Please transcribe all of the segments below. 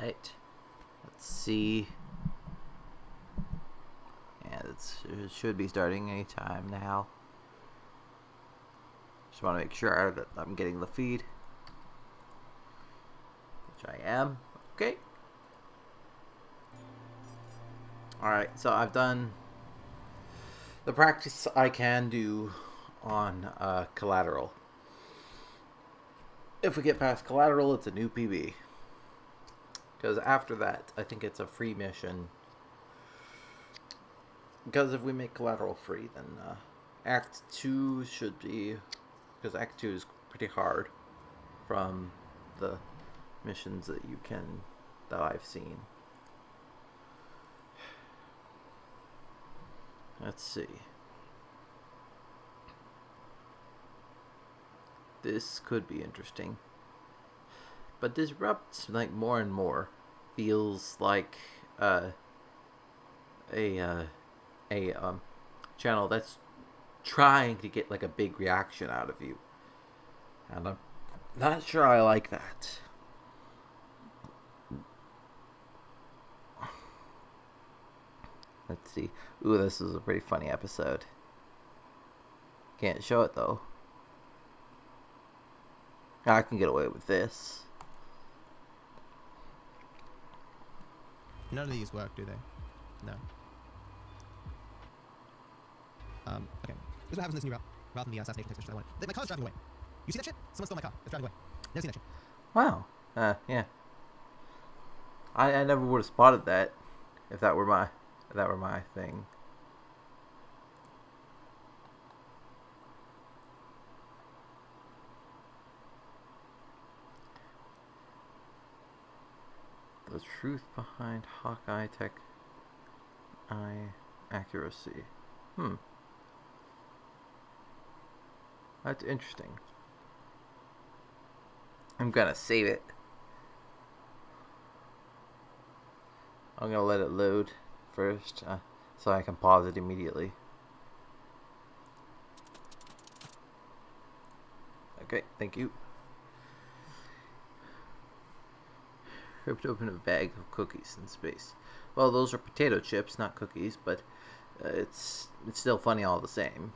Alright. Let's see. Yeah, it should be starting anytime now. Just want to make sure that I'm getting the feed. Which I am. Okay. Alright, so I've done the practice I can do on Collateral. If we get past Collateral, it's a new PB. Because after that, I think it's a free mission. Because if we make Collateral free, then Act 2 should be... Because Act 2 is pretty hard from the missions that I've seen. Let's see. This could be interesting. But Disrupt, like, more and more feels like a channel that's trying to get like a big reaction out of you. And I'm not sure I like that. Let's see. Ooh, this is a pretty funny episode. Can't show it though. I can get away with this. None of these work, do they? No. Okay. This is what happens in this new route. Rather than the assassination text, which I wanted. My car's driving away. You see that shit? Someone stole my car. It's driving away. Never seen that shit. Wow. Yeah. I never would have spotted that if that were my thing. The truth behind Hawkeye Tech Eye accuracy. That's interesting. I'm gonna save it. I'm gonna let it load first, so I can pause it immediately. Okay, thank you. Ripped open a bag of cookies in space. Well, those are potato chips, not cookies, but it's still funny all the same.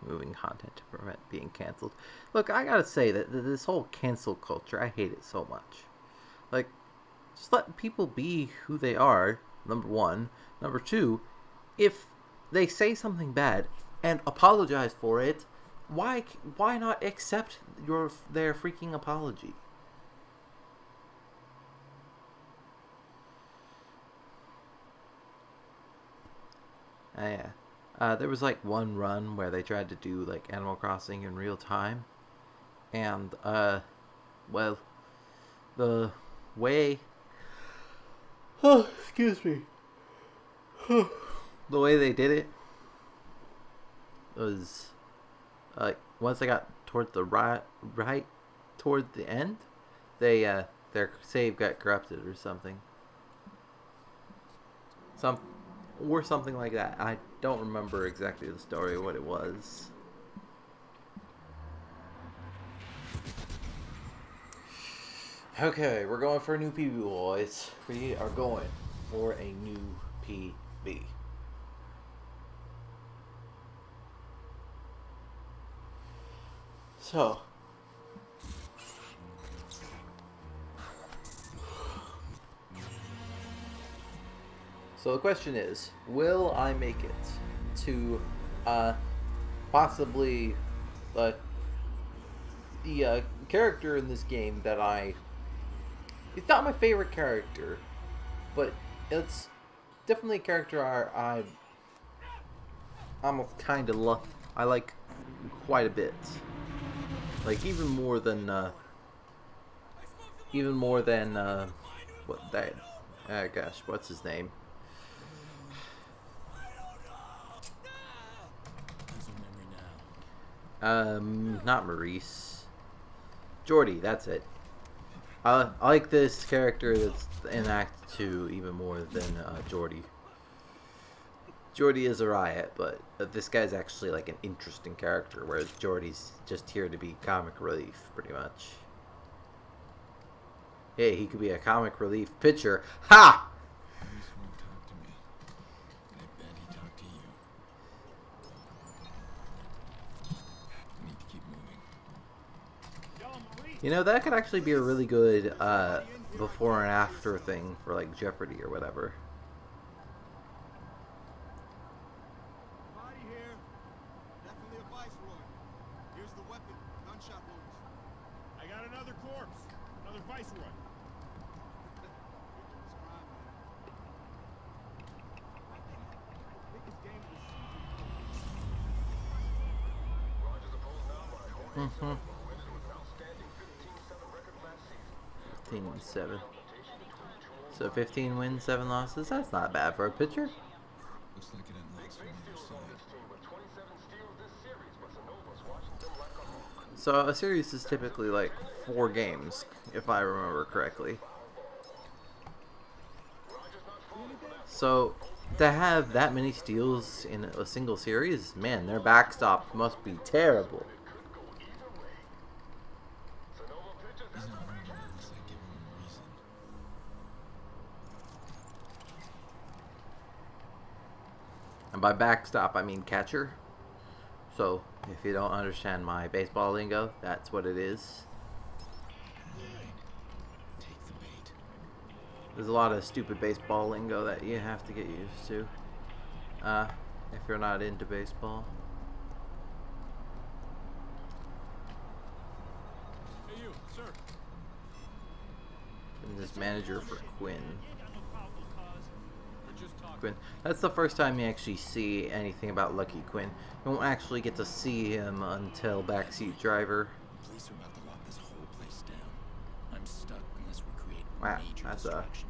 Moving content to prevent being canceled. Look, I gotta say that this whole cancel culture, I hate it so much. Like, just let people be who they are, number one. Number two, if they say something bad and apologize for it, why not accept their freaking apology? Yeah. There was like one run where they tried to do like Animal Crossing in real time, and well, the way excuse me, the way they did it was like once they got toward the right toward the end, they their save got corrupted or something. Something like that. I don't remember exactly the story of what it was. Okay, we're going for a new PB, boys. We are going for a new PB. So the question is, will I make it to possibly the character in this game that it's not my favorite character, but it's definitely a character I'm kind of I like quite a bit, like even more than what that gosh, what's his name? Not Maurice. Jordy, that's it. I like this character that's in Act 2 even more than Jordy. Jordy is a riot, but this guy's actually like an interesting character, whereas Jordy's just here to be comic relief, pretty much. Hey, he could be a comic relief pitcher. Ha! Maurice won't talk to me. I bet he talked to you. I need to keep moving. You know, that could actually be a really good before and after thing for like Jeopardy or whatever. Body here. Definitely a viceroy. Here's the weapon. Gunshot wounds. I got another corpse. Another viceroy. Mm-hmm. 15-7. So 15 wins, 7 losses. That's not bad for a pitcher. Looks like it unlocks from the other side. So a series is typically like 4 games, if I remember correctly. So to have that many steals in a single series, man, their backstop must be terrible. He's not moving unless I give him a reason. And by backstop, I mean catcher. So if you don't understand my baseball lingo, that's what it is. Take the bait. There's a lot of stupid baseball lingo that you have to get used to. If you're not into baseball. Hey, you, sir. And this manager for Quinn. We're just talking. Quinn. That's the first time you actually see anything about Lucky Quinn. You won't actually get to see him until Backseat Driver. Police are about to lock this whole place down. I'm stuck unless we create Wow, major that's distraction.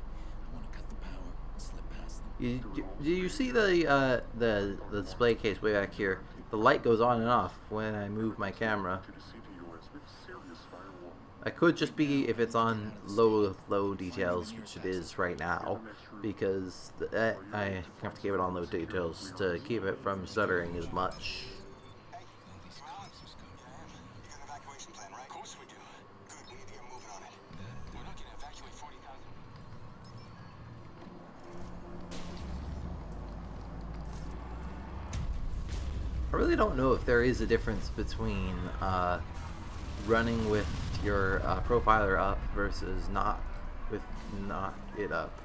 I want to cut the power and slip past them. Do you see the display case way back here? The light goes on and off when I move my camera. I could just be if it's on low details, which it is right now, because I have to keep it on low details to keep it from stuttering as much. I really don't know if there is a difference between running with your profiler up versus not it up.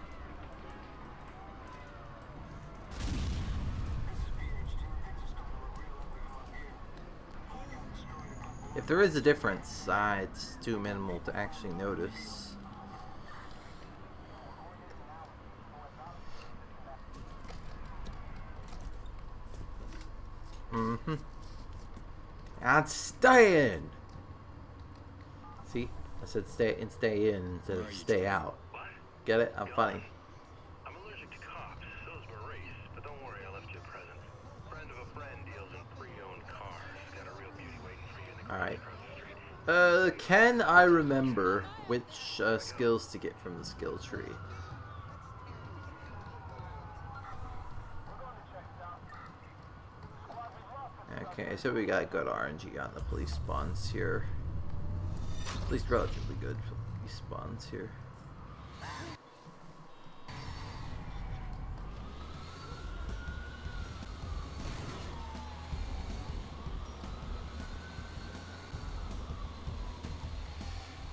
If there is a difference, it's too minimal to actually notice. Mm-hmm. I'm staying. See, I said stay in instead of stay out. Get it? I'm funny. I'm allergic to cops. So's Maurice, but don't worry, I left you a present. Friend of a friend deals in pre-owned cars. Got a real beauty waiting for you in the All right. across the street. Can I remember which skills to get from the skill tree? Okay, so we got good RNG on the police spawns here. At least relatively good police spawns here.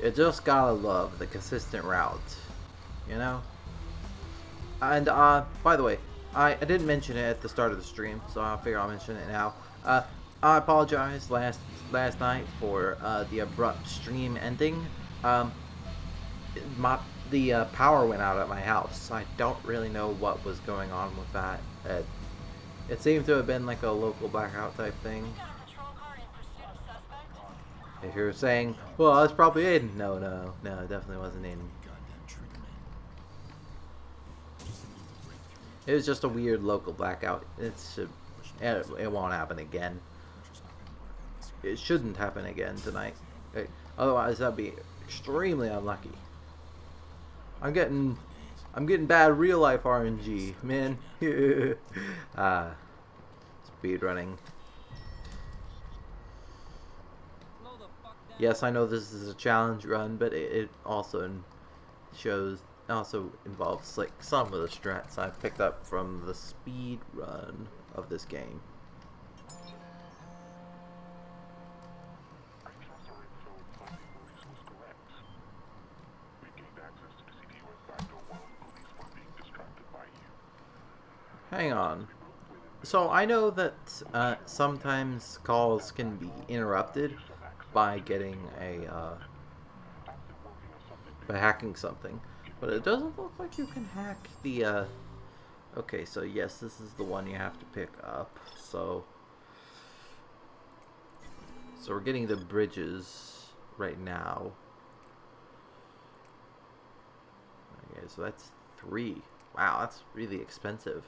You just gotta love the consistent route, you know? And, by the way, I didn't mention it at the start of the stream, so I figure I'll mention it now. I apologize last night for the abrupt stream ending. The power went out at my house. I don't really know what was going on with that. It seemed to have been like a local blackout type thing. If you're saying, well, it's probably Aiden. No, it definitely wasn't Aiden. Goddamn trigger man. It was just a weird local blackout. It won't happen again. It shouldn't happen again tonight. Otherwise, that'd be extremely unlucky. I'm getting I'm getting bad real life RNG, man. Speed running. Yes, I know this is a challenge run, but it also involves like some of the strats I've picked up from the speed run of this game. Hang on. So I know that sometimes calls can be interrupted by getting by hacking something, but it doesn't look like you can hack the. Okay, so yes, this is the one you have to pick up. So we're getting the bridges right now. Okay, so that's 3. Wow, that's really expensive.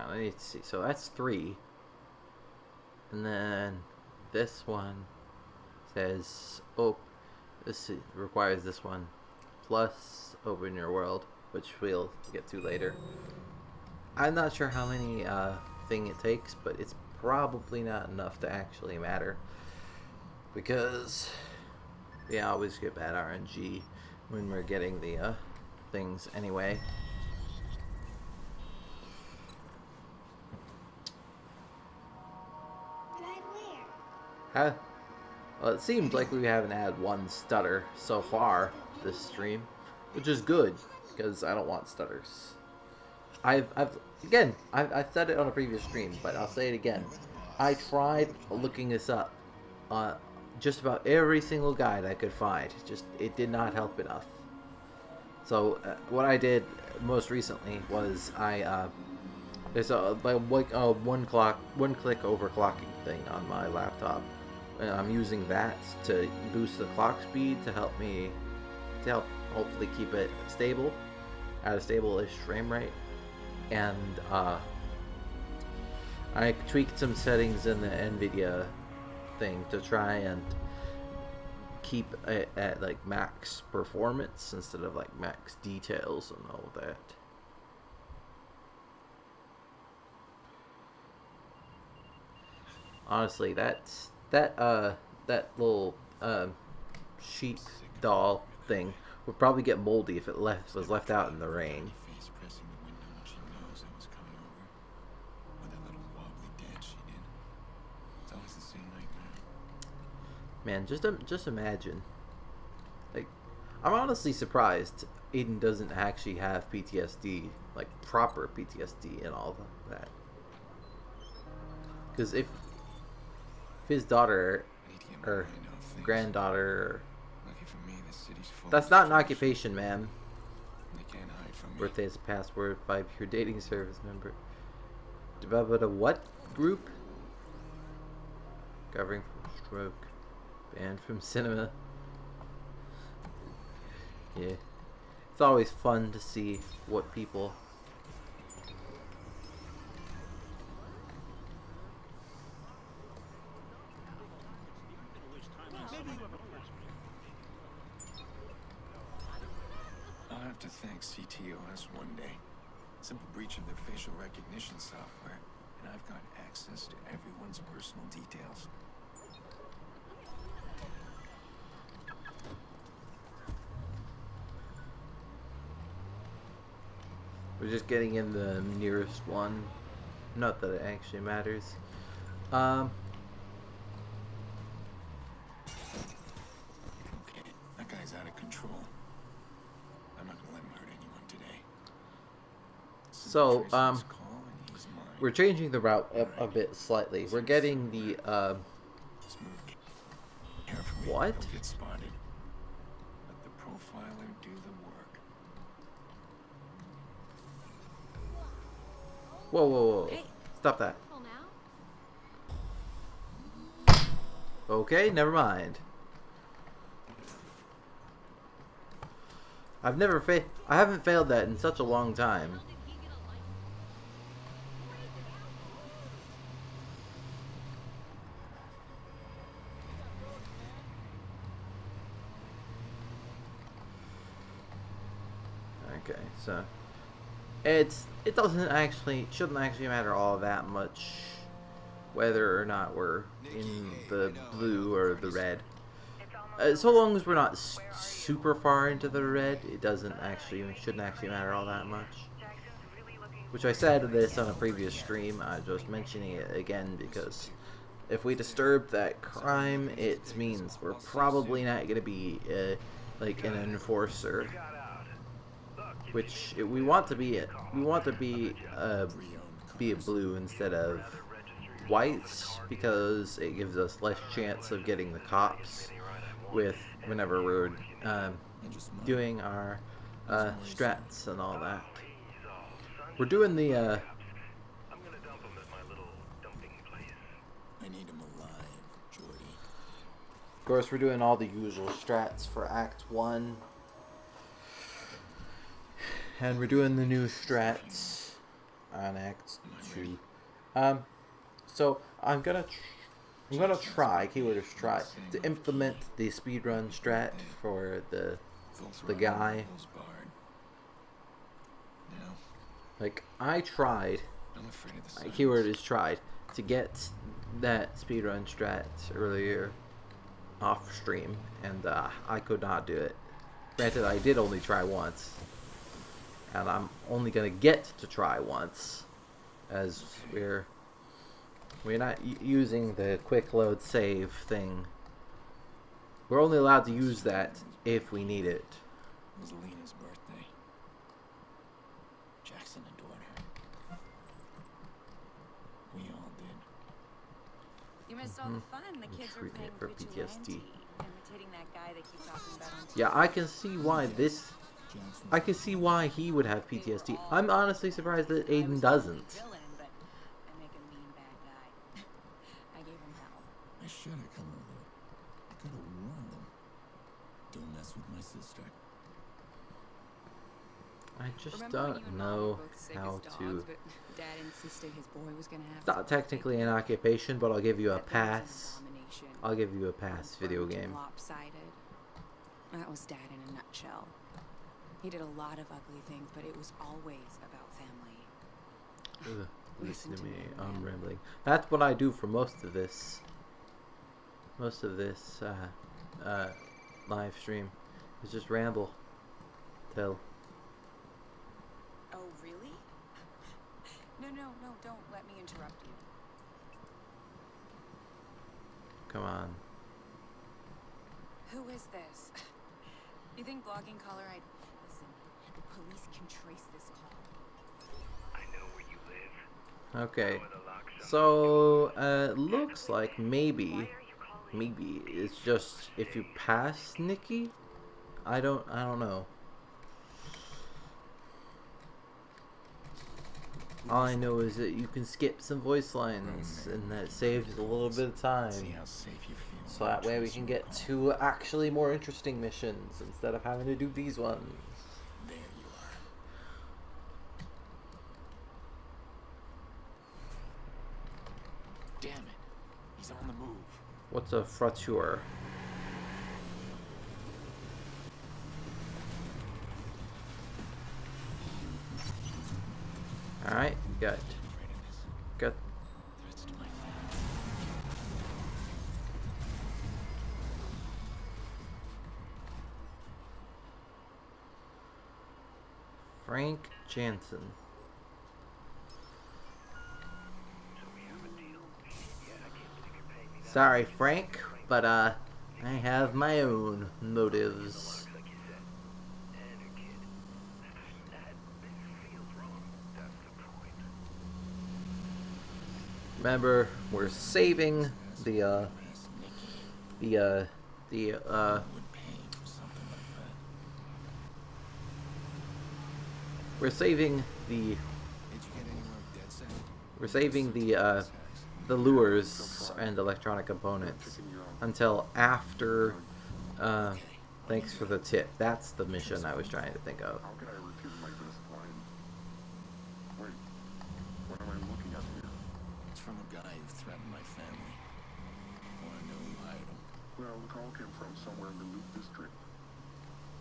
I need to see. So that's 3. And then this one says, oh, this requires this one. Plus open your world, which we'll get to later. I'm not sure how many thing it takes, but it's probably not enough to actually matter. Because we always get bad RNG when we're getting the things anyway. Huh? Well, it seems like we haven't had one stutter so far this stream, which is good because I don't want stutters. I've said it on a previous stream, but I'll say it again. I tried looking this up, just about every single guide I could find. It did not help enough. So what I did most recently was there's a one click overclocking thing on my laptop. And I'm using that to boost the clock speed to help hopefully keep it stable at a stable-ish frame rate. And I tweaked some settings in the NVIDIA thing to try and keep it at like max performance instead of like max details and all that. Honestly, that little sheep doll thing would probably get moldy if it was left out in the rain. Face pressing the window when she knows I was coming over. With that little wobbly dance she did. It's always the same nightmare. Man, just imagine. Like, I'm honestly surprised Aiden doesn't actually have PTSD, like proper PTSD and all of that. Because if his daughter or granddaughter, Lucky for me, the city's full. that's not an occupation, man. They can't hide from me. Birthday is a password. 5-year dating service member. Developed a what group? Recovering from stroke. Banned from cinema. Yeah, it's always fun to see what people. I'll have to thank CTOS one day. Simple breach of their facial recognition software, and I've got access to everyone's personal details. We're just getting in the nearest one. Not that it actually matters. Okay, that guy's out of control. I'm not gonna let him hurt anyone today. So, Trace this call and he's mine. we're changing the route a bit slightly. We're getting the, Smooth. Carefully, What? don't get spotted. Let the profiler do the work. whoa, whoa, whoa. Hey. Stop that. Careful now. Okay, never mind. I haven't failed that in such a long time. Okay, so it shouldn't actually matter all that much whether or not we're in the blue or the red. So long as we're not super far into the red, shouldn't actually matter all that much. Which I said this on a previous stream. I'm just mentioning it again because if we disturb that crime, it means we're probably not going to be like an enforcer. Which we want to be. We want to be a blue instead of white because it gives us less chance of getting the cops whenever we're doing our strats and all that. We're doing the I'm gonna dump him at my little dumping place. I need him alive, Jordy. of course we're doing all the usual strats for Act 1. And we're doing the new strats on Act 2. So I'm gonna try, keyword is try, to implement the speedrun strat for the guy. Like, I tried, I'm afraid of the my keyword is tried, to get that speedrun strat earlier off stream, and I could not do it. Granted, I did only try once, and I'm only gonna get to try once, as we're not using the quick load save thing. We're only allowed to use that if we need it. It was Alina's birthday. Jackson adored her. We all did. You missed all the fun. The kids were playing for vigilante, PTSD. imitating that guy they keep talking about on TV. Yeah, I can see why he would have PTSD. I'm honestly surprised that Aiden doesn't. Villain, but I make a mean bad guy. I gave him hell. I should have come earlier. I could have warned them. Don't mess with my sister. I just Remember when you don't and Mom know were both sick how as dogs, to. but Dad insisted his boy was gonna have It's not technically an occupation, but I'll give you a pass. I'll give you a pass video game. Lopsided. That was Dad in a nutshell. He did a lot of ugly things, but it was always about family. Ugh, listen to me, I'm rambling. That's what I do for most of this live stream. Is just ramble till. Oh, really? No, don't let me interrupt you. Come on. Who is this? You think blogging caller I'd... Listen, the police can trace this call. I know where you live. Okay. So looks like maybe it's just if you pass Nikki. I don't know. All I know is that you can skip some voice lines, and that saves a little bit of time. See how safe you feel. So that way we can get to actually more interesting missions instead of having to do these ones. There you are. Damn it. He's on the move. What's a frauteur? Alright, got Threats to my family. Frank Jansen. Sorry, Frank, but I have my own motives. Remember, we're saving the Would pay for something like that. we're saving the Did you get anywhere with Dead Set? we're saving the lures and electronic components until after thanks for the tip. That's the mission I was trying to think of. How can I repeat my best line? Wait, what am I looking at here? It's from a guy who threatened my family. I want to know who hired him. Well, the call came from somewhere in the Loop District.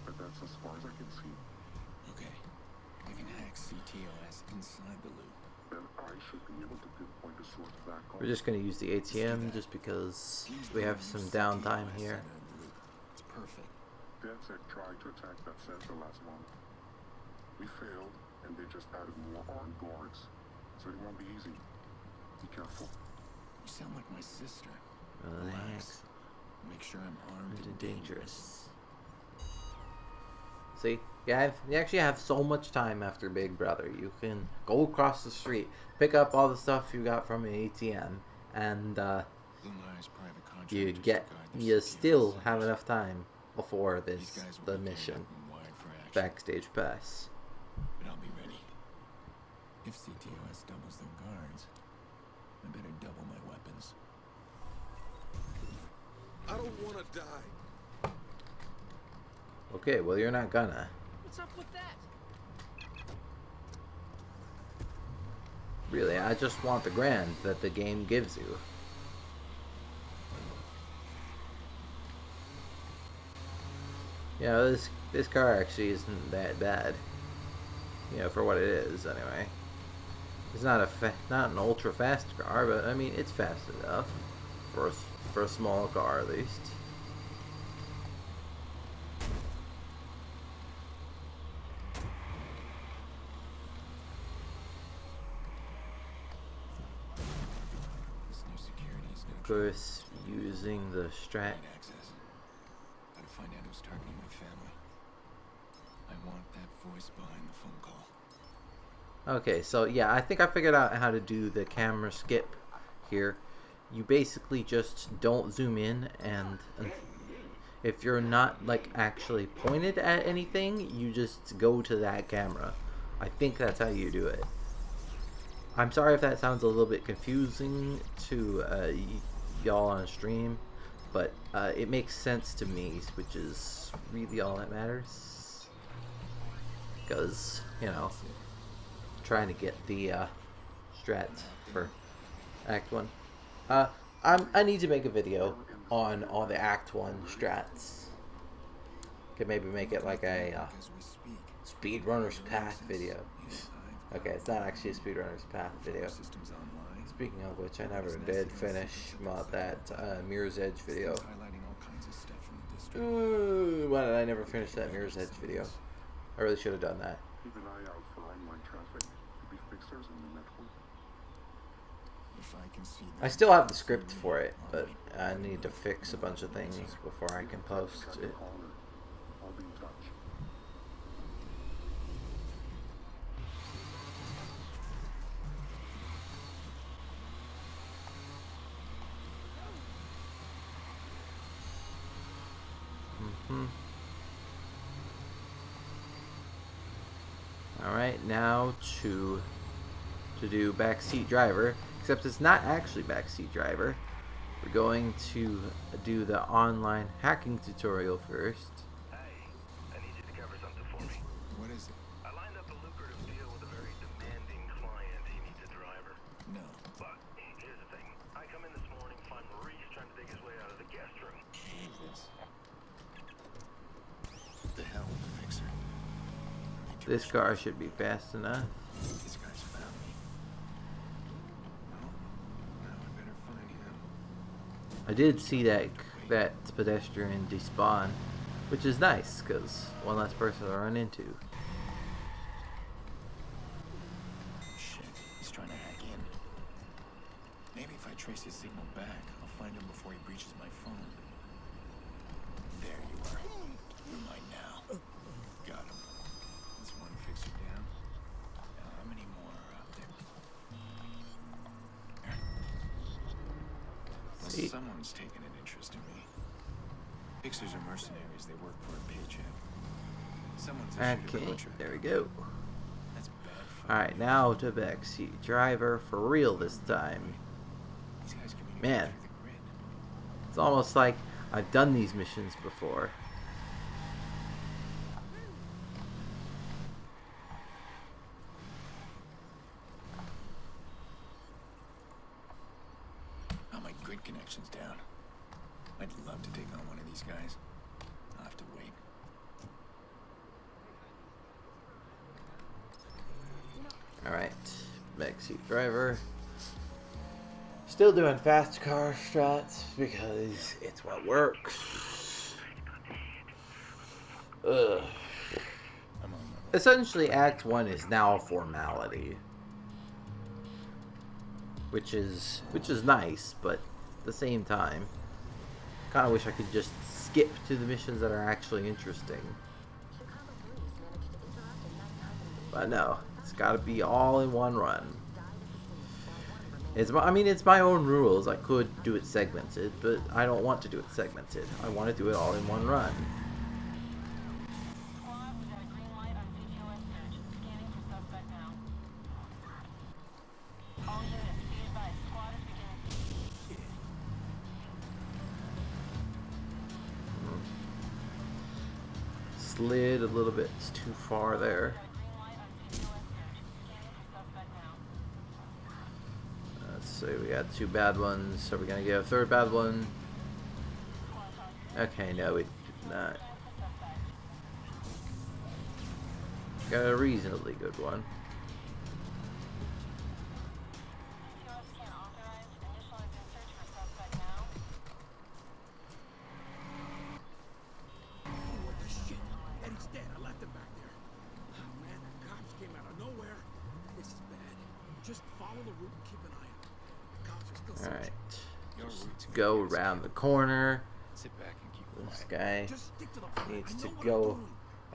But that's as far as I can see. Okay. I can hack CTOS inside the loop. Then I should be able to pinpoint the source of that call. We're just going to use the ATM just because we have some downtime here. It's perfect. DedSec tried to attack that sensor last month. We failed, and they just added more armed guards. So it won't be easy. Be careful. You sound like my sister. Relax. Make sure I'm armed and dangerous. See? You actually have so much time after Big Brother. You can go across the street, pick up all the stuff you got from an ATM, and you still have enough time before the mission. Backstage pass. But I'll be ready. If CTOS doubles their guards, I better double my weapons. I don't want to die. Okay, well, you're not gonna. What's up with that? Really, I just want the grand that the game gives you. Yeah, this car actually isn't that bad. You know, for what it is, anyway. It's not not an ultra fast car, but I mean, it's fast enough for a small car at least. Of course, using the strat. Gotta find out who's targeting my family. I want that voice behind the phone call. Okay, so yeah, I think I figured out how to do the camera skip here. You basically just don't zoom in, and if you're not like actually pointed at anything, you just go to that camera. I think that's how you do it. I'm sorry if that sounds a little bit confusing to y'all on stream, but it makes sense to me, which is really all that matters. Because, you know, trying to get the strats for Act 1. I need to make a video on all the Act 1 strats. Could maybe make it like a speedrunner's path video. Okay, it's not actually a speedrunner's path video. Speaking of which, I never did finish that Mirror's Edge video. Why did I never finish that Mirror's Edge video? I really should have done that. Keep an eye out for online traffic. Could be fixers in the network. I still have the script for it, but I need to fix a bunch of things before I can post it. I'll be in touch. Alright, now to do backseat driver, except it's not actually backseat driver. We're going to do the online hacking tutorial first. Hey, I need you to cover something for me. What is it? I lined up a lucrative deal with a very demanding client. He needs a driver. No. But here's the thing. I come in this morning, find Maurice trying to dig his way out of the guest room. Jesus. What the hell, fixer? This car should be fast enough. These guys found me. Well, now I better find him. I did see that pedestrian despawn, which is nice because one less person to run into. Shit, he's trying to hack in. Maybe if I trace his signal back, I'll find him before he breaches my phone. There you are. You're mine now. Got him. That's one fixer down. Now how many more are out there? Well, See? someone's taken an interest in me. Fixers are mercenaries. They work for a paycheck. Someone's issued a Okay, contract. there we go. That's bad for Alright, now to backseat driver for real this time. these guys communicate Man. through the grid. It's almost like I've done these missions before. Oh, my grid connection's down. I'd love to take on one of these guys. I'll have to wait. backseat driver. Still doing fast car strats because it's what works. Ugh. Essentially, Act 1 is now a formality. Which is nice, but at the same time, kind of wish I could just skip to the missions that are actually interesting. But no, it's got to be all in one run. It's my own rules. I could do it segmented, but I don't want to do it segmented. I want to do it all in one run. Slid a little bit too far there. Let's see, we got 2 bad ones. Are we gonna get a 3rd bad one? Okay, no, we did not. Got a reasonably good one. Alright. Just go around the corner. This guy needs to go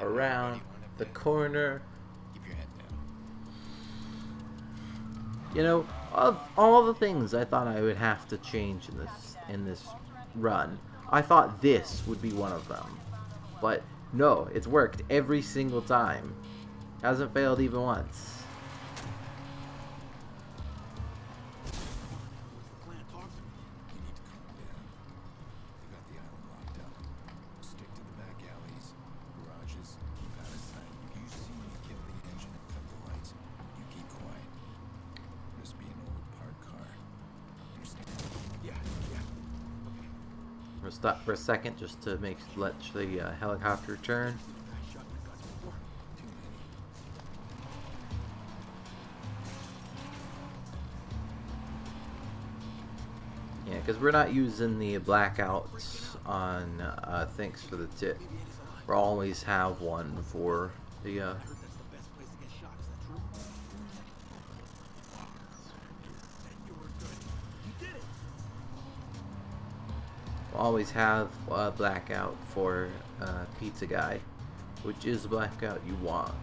around the corner. You know, of all the things I thought I would have to change in this run, I thought this would be one of them. But no, it's worked every single time. Hasn't failed even once. We'll stop for a second just to let the helicopter turn. Yeah, because we're not using the blackouts on thanks for the tip. We'll always have one for the always have a blackout for Pizza Guy, which is the blackout you want.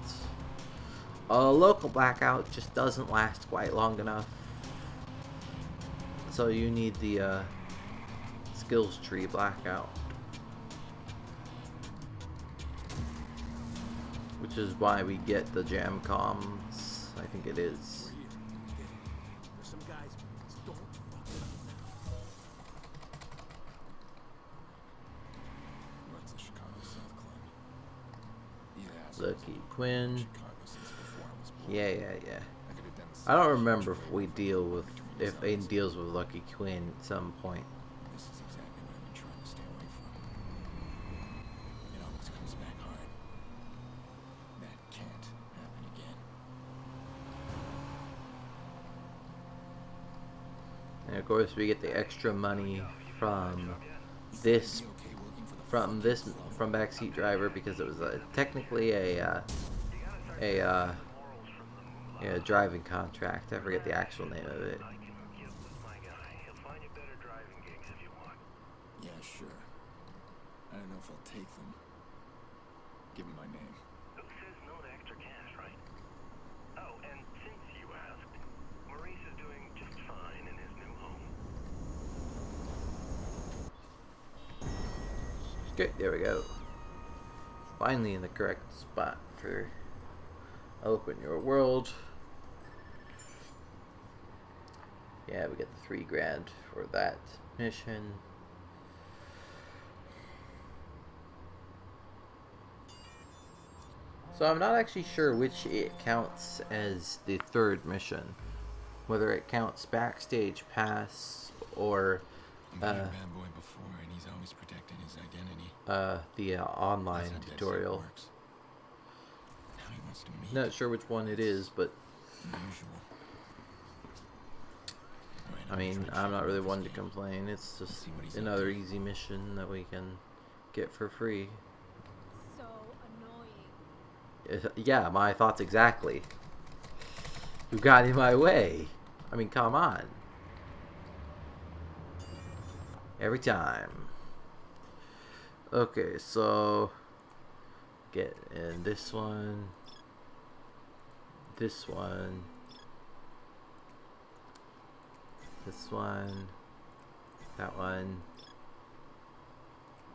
A local blackout just doesn't last quite long enough, so you need the skills tree blackout, which is why we get the jam comms. I think it is. Lucky Quinn. Yeah. I don't remember if we deal with Aiden deals with Lucky Quinn at some point. This is exactly what I've been trying to stay away from. It always comes back hard. That can't happen again. And of course, we get the extra money from backseat driver because it was technically a driving contract. I forget the actual name of it. Yeah, sure. I don't know if I'll take them. Give him my name. Who says no to extra cash, right? Oh, and since you asked, Maurice is doing just fine in his new home. Okay, there we go. Finally in the correct spot for open your world. Yeah, we get the $3 grand for that mission. So I'm not actually sure which it counts as the 3rd mission. Whether it counts Backstage Pass or I've been a bad boy before, and he's always protecting his identity. the online That's how Dead Set tutorial. works. Now he wants to meet Not sure which one it is, but unusual. I mean, I'm not really one to complain. It's just another easy mission that we can get for free. So annoying. Yeah, my thoughts exactly. You got in my way. I mean, come on. Every time. Okay, so get in this one, this one, this one, that one,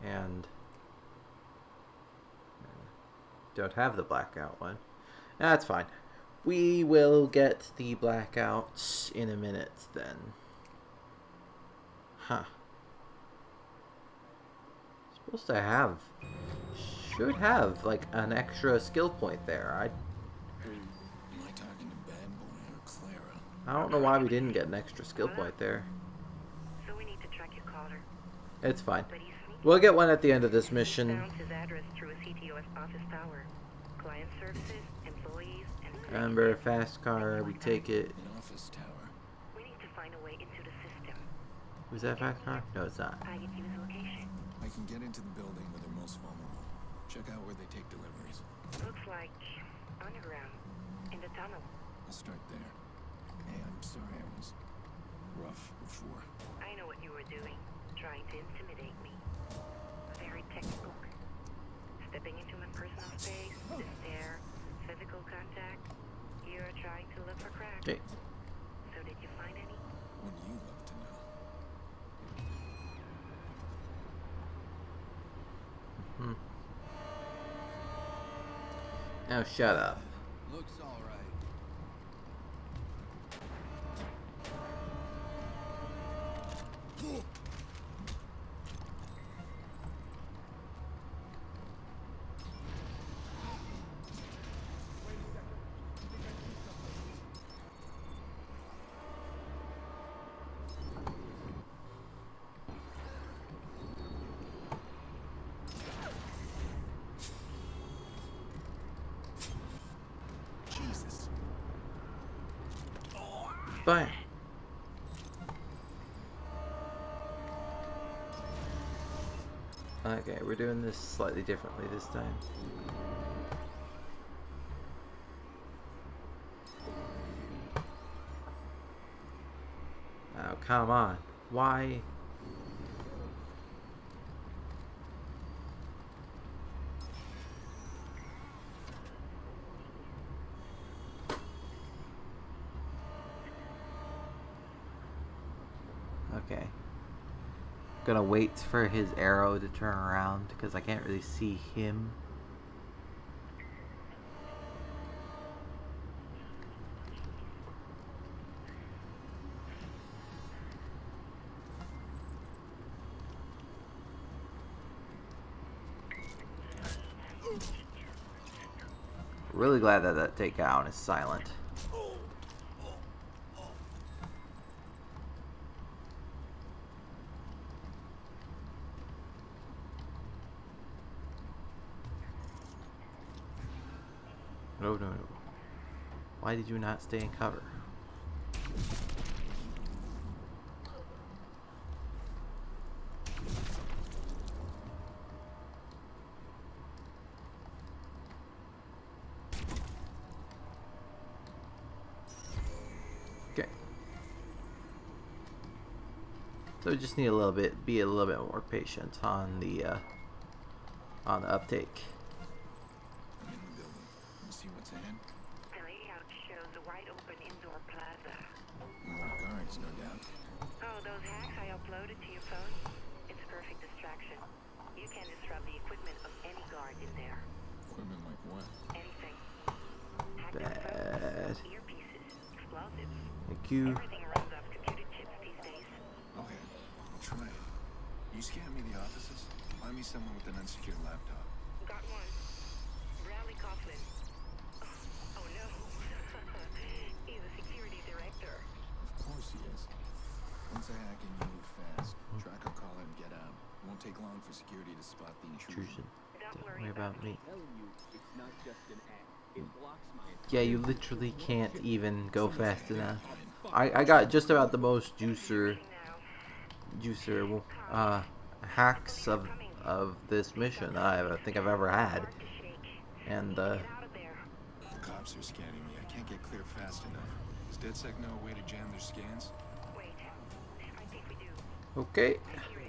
and don't have the blackout one. That's fine. We will get the blackout in a minute then. Huh. Supposed to have, should have like an extra skill point there. Am I talking to Bad Boy or Clara? I don't know why we didn't get an extra skill point there. So we need to track your caller. It's fine. But he's sneaky. We'll get one at the end of this mission. Found his address through a CTOS office tower. Client services, employees, and Remember, fast car, we take it. An office tower. we need to find a way into the system. Was that fast car? No, it's not. I get you his location. I can get into the building where they're most vulnerable. Check out where they take deliveries. Looks like underground, in the tunnel. I'll start there. Hey, I'm sorry I was rough before. I know what you were doing, trying to intimidate me. Very technical. Stepping into my personal space, the stare, physical contact. You're trying to look for cracks. Okay. So did you find any? Would you love to know? Now shut up. Looks all right. Jesus. Bye. Okay, we're doing this slightly differently this time. Oh, come on. Why? Okay. Gonna wait for his arrow to turn around because I can't really see him. Really glad that that takedown is silent. No, no, no. Why did you not stay in cover? Okay. So we just need a little bit, be a little bit more patient on the uptake. I'm in the building. You see what's ahead? The layout shows a wide open indoor plaza. More guards, no doubt. Oh, those hacks I uploaded to your phone? It's a perfect distraction. You can disrupt the equipment of any guard in there. Equipment like what? Anything. Hack their Bad. phones, earpieces, explosives. Thank you. Everything runs off computer chips these days. Okay, I'll try it. You scan me the offices? Find me someone with an unsecured laptop. Got one. Bradley Coughlin. Oh no. He's a security director. Of course he is. Once I hack in, you move fast. Track a caller and get out. Won't take long for security to spot the intrusion. Intrusion. Don't Don't worry worry about me. Telling you, it's not just an act. It blocks my Yeah, you literally can't even go fast enough. I got just about the most juicer hacks of this mission I think I've ever had, and Cops are scanning me. I can't get clear fast enough. Does DedSec know a way to jam their scans? Wait, I think we do. okay,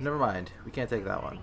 never mind. We can't take that one.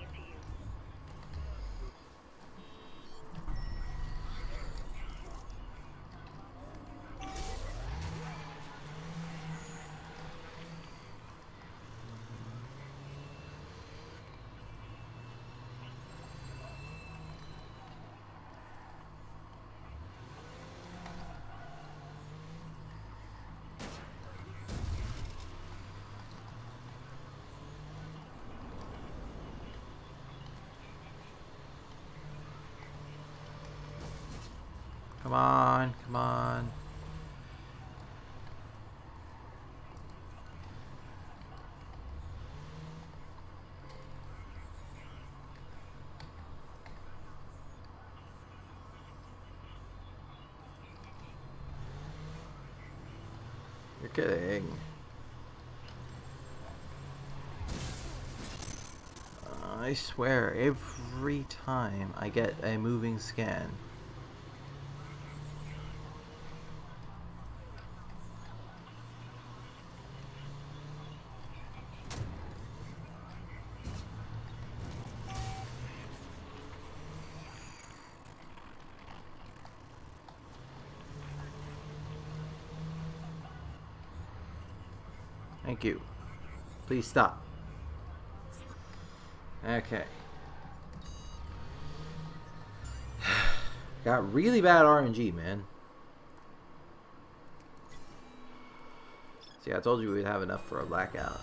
Come on, come on. You're kidding. I swear, every time I get a moving scan, thank you. Please stop. Okay. Got really bad RNG, man. See, I told you we'd have enough for a blackout.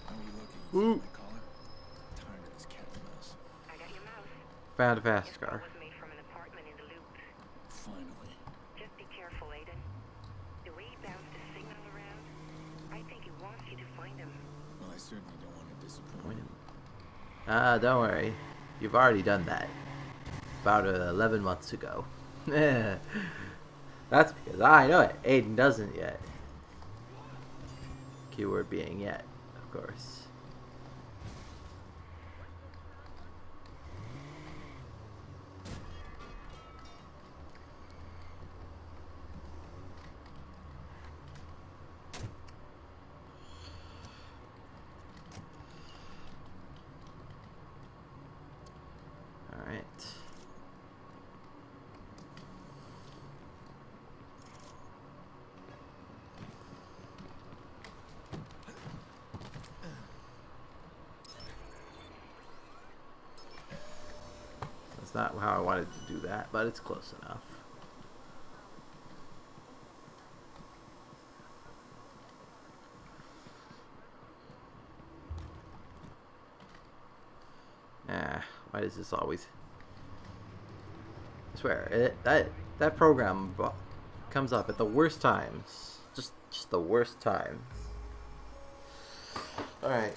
How are you looking? Ooh. My collar? Tired of this cat and mouse. I got your mouse. Found a fast Guess car. that was made from an apartment in the loop. Finally. Just be careful, Aiden. The way he bounced the signal around, I think he wants you to find him. Well, I certainly don't want to disappoint him. Don't worry. You've already done that. About 11 months ago. That's because I know it. Aiden doesn't yet. Keyword being yet, of course. Alright. That's not how I wanted to do that, but it's close enough. Why does this always... I swear, that program comes up at the worst times. Just the worst time. Alright.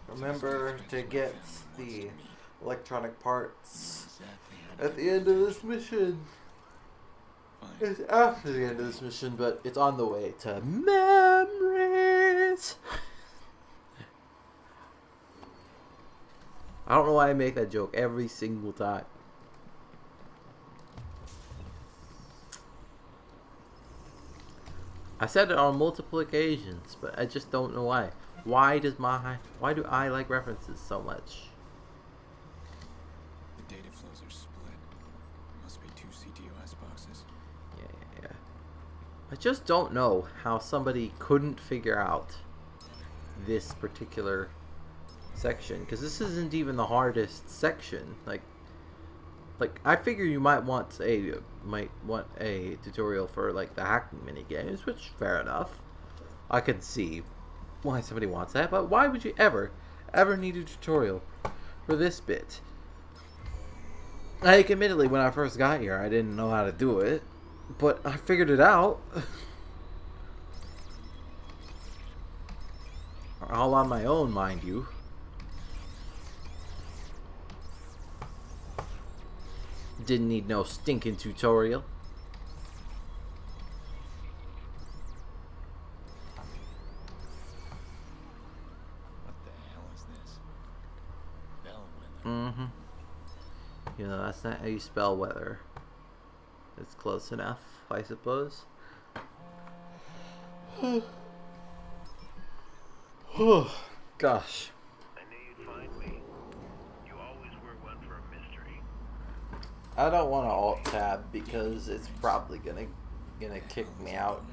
Remember to get the electronic parts Exactly how at the end of this mission. Fine. It's after the end of this mission, but it's on the way to memories. I don't know why I make that joke every single time. I said it on multiple occasions, but I just don't know why. Why do I like references so much? The data flows are split. Must be 2 CTOS boxes. Yeah. I just don't know how somebody couldn't figure out this particular section, because this isn't even the hardest section. Like I figure you might want a tutorial for like the hacking mini games, which fair enough. I can see why somebody wants that, but why would you ever need a tutorial for this bit? Like, admittedly, when I first got here, I didn't know how to do it, but I figured it out. All on my own, mind you. Didn't need no stinking tutorial. What the hell is this? Bellwether. Mm-hmm. You know, that's not how you spell weather. It's close enough, I suppose. Gosh. I knew you'd find me. You always were one for a mystery. I don't want to alt tab because it's probably gonna kick me out,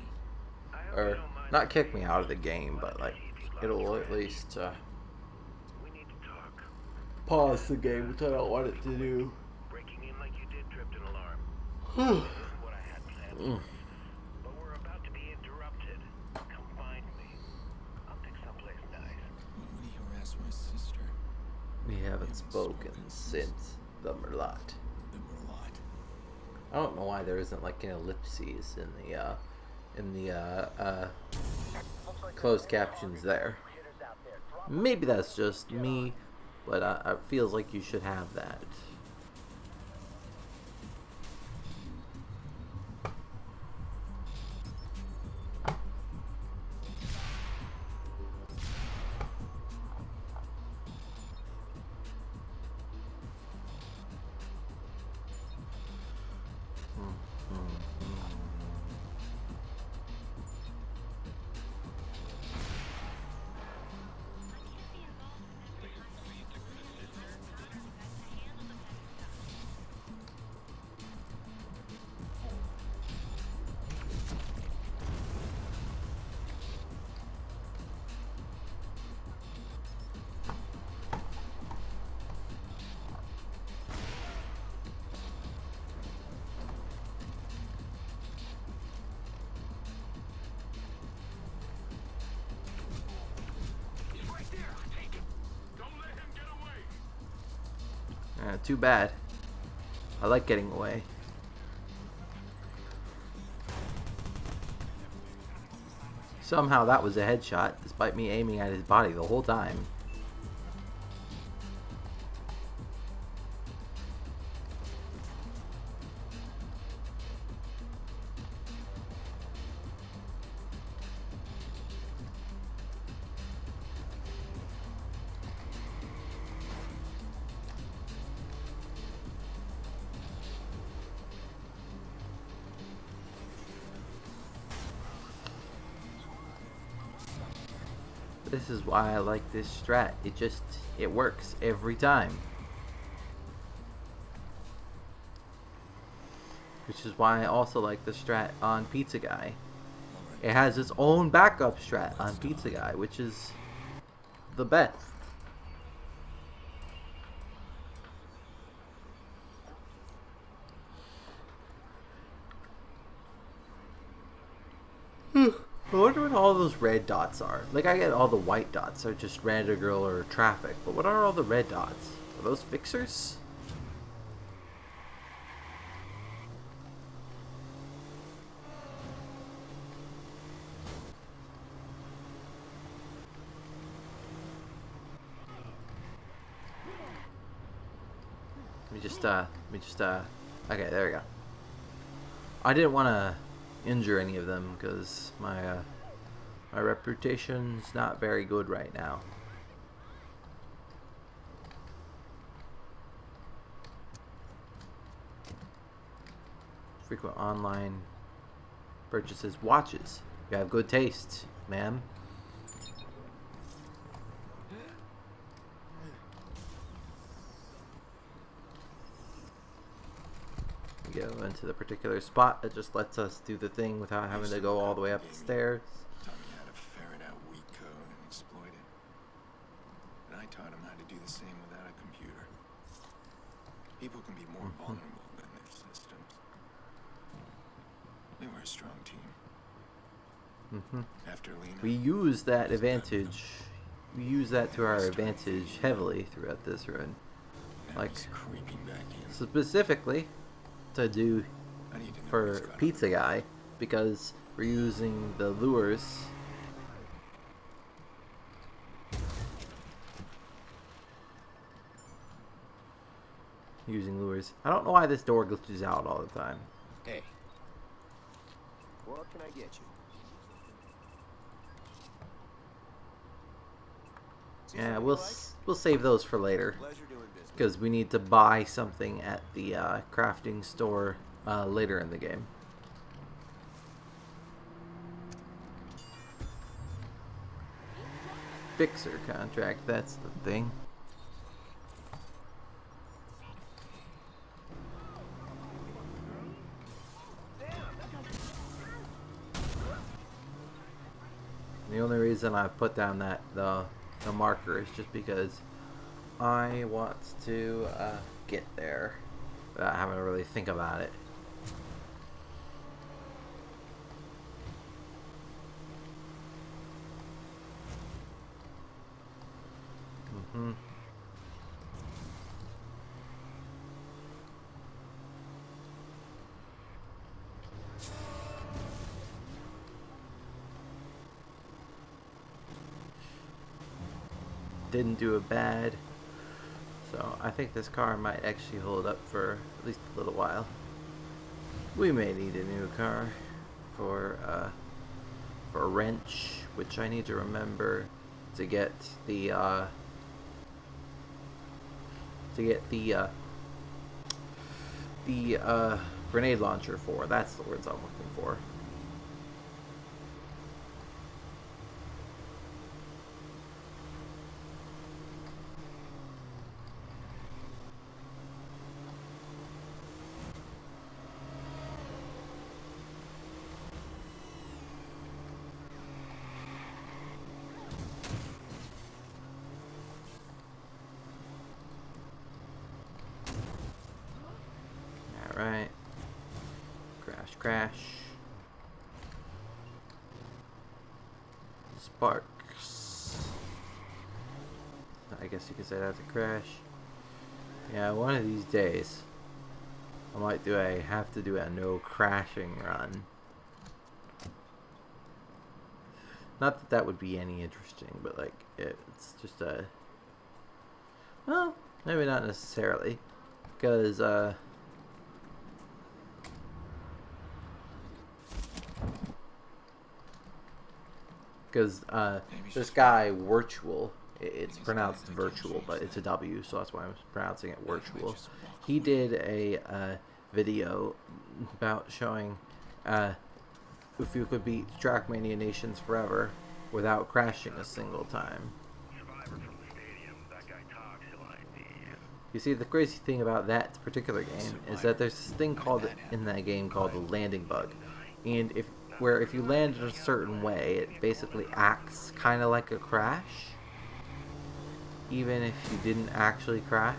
I hope or you don't mind not me kick me being out of the game, but like it'll at least We need to talk. pause the game, which I don't want it to do. Breaking in like you did tripped an alarm. This isn't what I had planned for us, but we're about to be interrupted. Come find me. I'll pick someplace nice. When he harassed my sister, We haven't spoken since the Merlot. the Merlot. I don't know why there isn't like an ellipses in the closed captions there. Maybe that's just me, but it feels like you should have that. Too bad. I like getting away. Somehow that was a headshot, despite me aiming at his body the whole time. This is why I like this strat. It works every time. Which is why I also like the strat on Pizza Guy. It has its own backup strat on Pizza Guy, which is the best. I wonder what all those red dots are. Like, I get all the white dots are just random girl or traffic, but what are all the red dots? Are those fixers? Okay, there we go. I didn't want to injure any of them because my reputation's not very good right now. Frequent online purchases. Watches. You have good taste, ma'am. We go into the particular spot that just lets us do the thing without having to go all the way up the stairs. Taught me how to ferret out weak code and exploit it. And I taught him how to do the same without a computer. People can be more vulnerable than their systems. We were a strong team. After Lena, We use that advantage. We use that to our advantage heavily throughout this run. Matt was creeping back in. Specifically to do I need to know what's for got him. Pizza Guy, because we're using the lures using lures. I don't know why this door glitches out all the time. Hey. What can I get you? Yeah, we'll save those for later. Pleasure doing business. Because we need to buy something at the crafting store later in the game. Fixer contract, that's the thing. The only reason I've put down that the marker is just because I want to get there without having to really think about it. Didn't do it bad, so I think this car might actually hold up for at least a little while. We may need a new car for a wrench, which I need to remember to get the grenade launcher for. That's the words I'm looking for. Alright. Crash, crash. Sparks. I guess you could say that's a crash. Yeah, one of these days I might have to do a no crashing run. Not that that would be any interesting, but like it's just a, well, maybe not necessarily, because this guy Virtual, it's pronounced virtual, but it's a W, so that's why I'm pronouncing it virtual. He did a video about showing if you could beat Trackmania Nations forever without crashing a single time. You see, the crazy thing about that particular game is that there's this thing called in that game called the landing bug, and if you land in a certain way, it basically acts kind of like a crash, even if you didn't actually crash.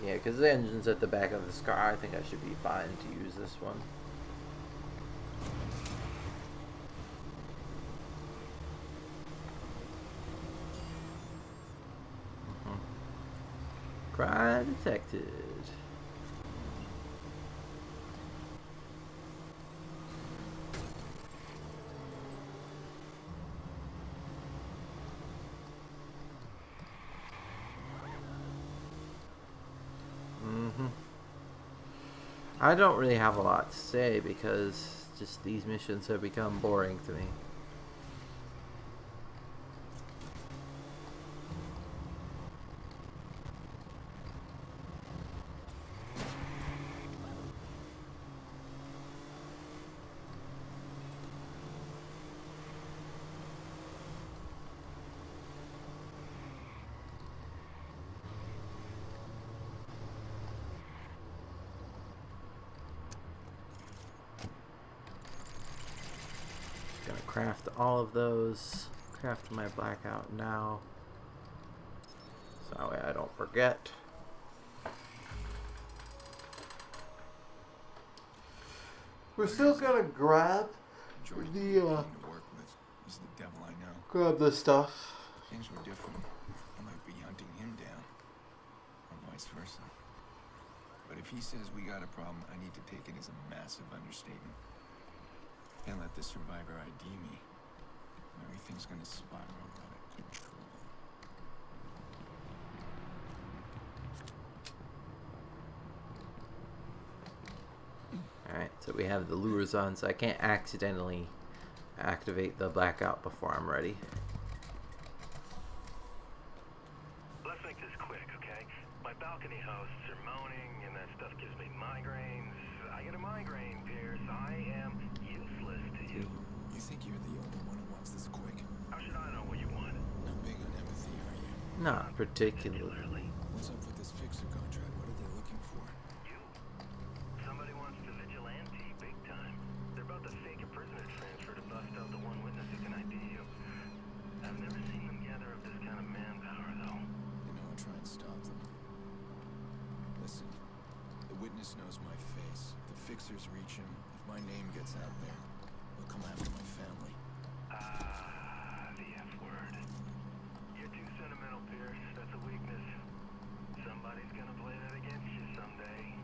Yeah, because the engine's at the back of this car, I think I should be fine to use this one. Crime detected. I don't really have a lot to say because just these missions have become boring to me. Gonna craft all of those. Craft my blackout now, so that way I don't forget. We're still gonna grab the He's the devil I know. grab the stuff things were different, I might be hunting him down, or vice versa. But if he says we got a problem, I need to take it as a massive understatement. Can't let the survivor ID me. Everything's gonna spiral out of control. Alright, so we have the lures on, so I can't accidentally activate the blackout before I'm ready. Let's make this quick, okay? My balcony hosts are moaning, and that stuff gives me migraines. I get a migraine, Pierce. I am useless to you. You think you're the only one who wants this quick? How should I know what you want? Not big on empathy, are you? Not particularly. What's up with this fixer contract? What are they looking for? You? Somebody wants to vigilante big time. They're about to fake a prisoner transfer to bust out the one witness who can ID you. I've never seen them gather up this kind of manpower, though. You know, I'll try and stop them. Listen, the witness knows my face. If the fixers reach him, if my name gets out there, they'll come after my family. Ah, the F word. You're too sentimental, Pierce. That's a weakness. Somebody's gonna play that against you someday.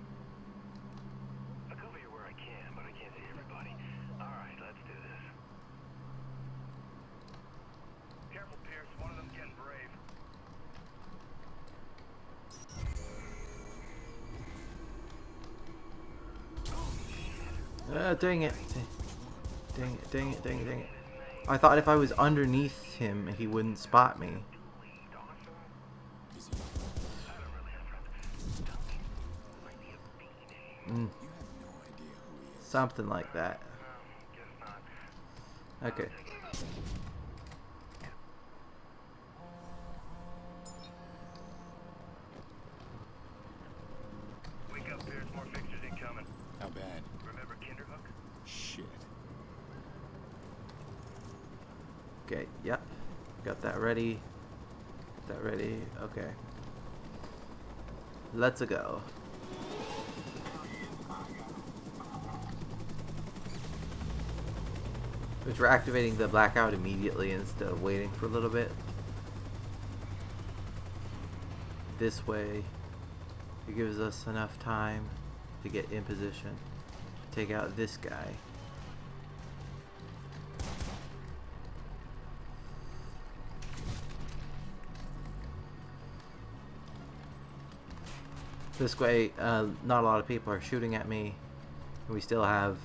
I'll cover you where I can, but I can't see everybody. Alright, let's do this. Careful, Pierce. One of them's getting brave. Dang it. Dang it, dang it, dang it, dang it. I thought if I was underneath him, he wouldn't spot me. Something like that. Okay. Wake up, Pierce. More fixtures incoming. How bad? Remember Kinderhook? Shit. Okay, yep. Got that ready. Got that ready. Okay. Let's go. Which we're activating the blackout immediately instead of waiting for a little bit. This way, it gives us enough time to get in position to take out this guy. This way, not a lot of people are shooting at me, and we still have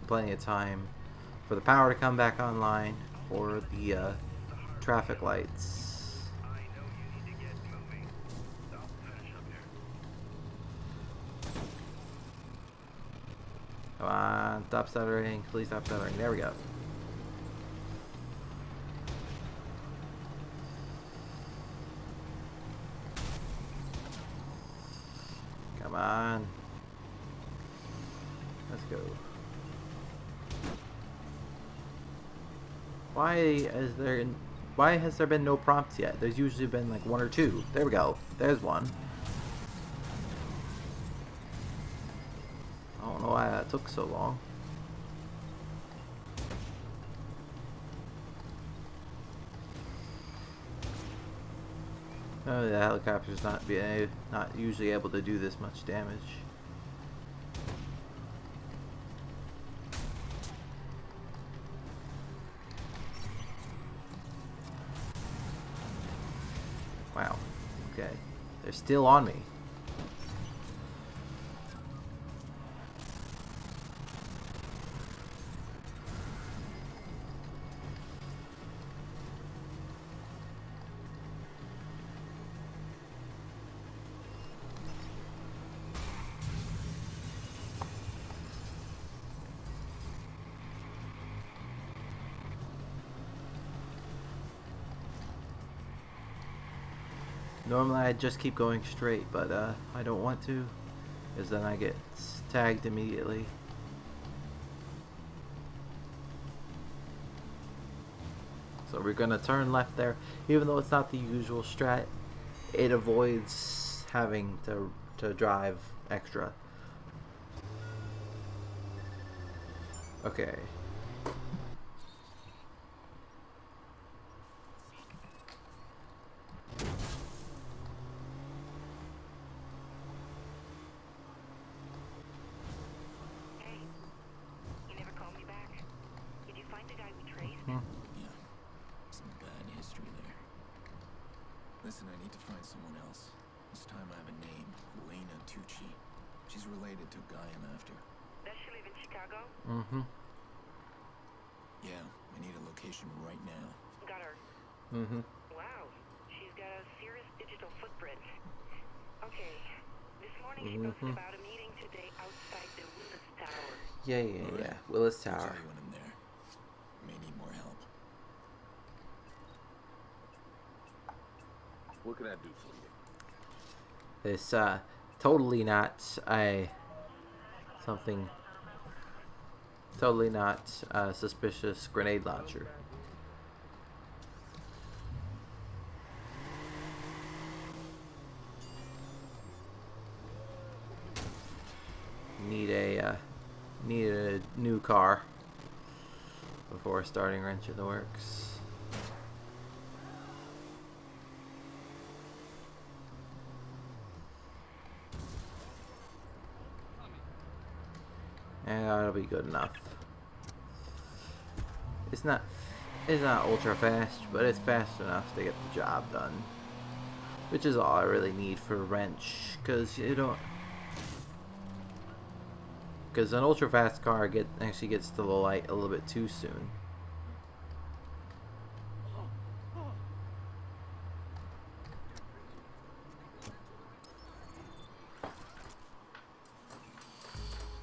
plenty of time for the power to come back online, for the traffic lights. I know you need to get moving. I'll finish up here. Come on, stop stuttering. Please stop stuttering. There we go. Come on. Let's go. Why has there been no prompts yet? There's usually been like one or two. There we go. There's one. I don't know why that took so long. Oh, the helicopter's not usually able to do this much damage. Wow. Okay. They're still on me. Normally I'd just keep going straight, but I don't want to, because then I get tagged immediately. So we're gonna turn left there, even though it's not the usual strat. It avoids having to drive extra. Okay. find someone else. This time I have a name. Elena Tucci. She's related to a guy I'm after. Does she live in Chicago? Mm-hmm. Yeah, I need a location right now. Got her. Mm-hmm. Wow, she's got a serious digital footprint. Okay, this morning she Mm-hmm. posted about a meeting today outside the Willis Tower. Yeah. Willis There's Tower. anyone in there. May need more help. What can I do for you? This totally not a something. Totally not a suspicious grenade launcher. Need a new car before starting wrench in the works. And that'll be good enough. It's not ultra fast, but it's fast enough to get the job done. Which is all I really need for a wrench, because an ultra fast car actually gets to the light a little bit too soon.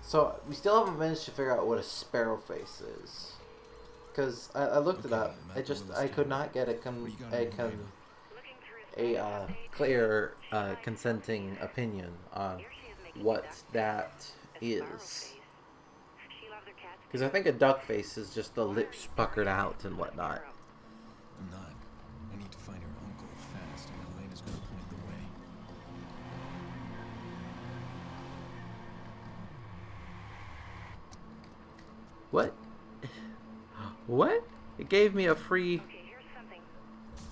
So we still haven't managed to figure out what a sparrow face is, because I looked it up. I could not get a clear consenting opinion on what that is. Because I think a duck face is just the lips puckered out and whatnot. I'm not. I need to find her uncle fast, and Elena's gonna point the way. What? What? It gave me a free... Okay, here's something.